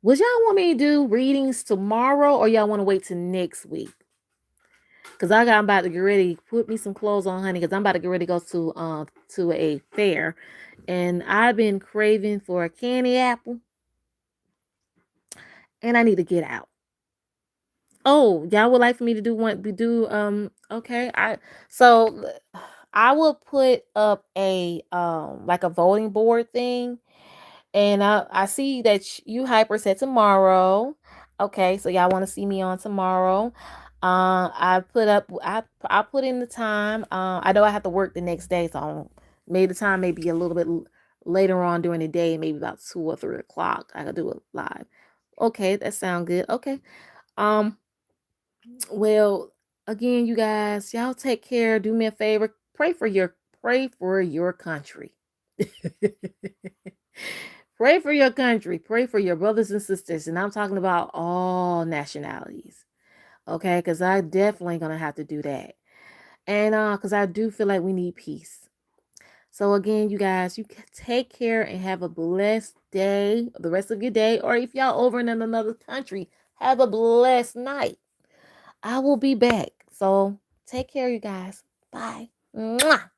would y'all want me to do readings tomorrow or y'all want to wait till next week? Cause I'm about to get ready. Put me some clothes on, honey. Cause I'm about to get ready to go to a fair, and I've been craving for a candy apple, and I need to get out. Oh, y'all would like for me to do one? We do okay. So I will put up a like a voting board thing. And I see that you hyper said tomorrow. Okay, so y'all want to see me on tomorrow. I put in the time. I know I have to work the next day, so maybe the time may be a little bit later on during the day, maybe about 2 or 3 o'clock. I could do it live. Okay, that sounds good. Okay. Um. Well, again, you guys, y'all take care. Do me a favor. Pray for your country. Pray for your country. Pray for your brothers and sisters. And I'm talking about all nationalities. Okay, because I definitely gonna have to do that. And because I do feel like we need peace. So again, you guys, take care and have a blessed day, the rest of your day. Or if y'all over in another country, have a blessed night. I will be back. So take care, you guys. Bye. Mwah.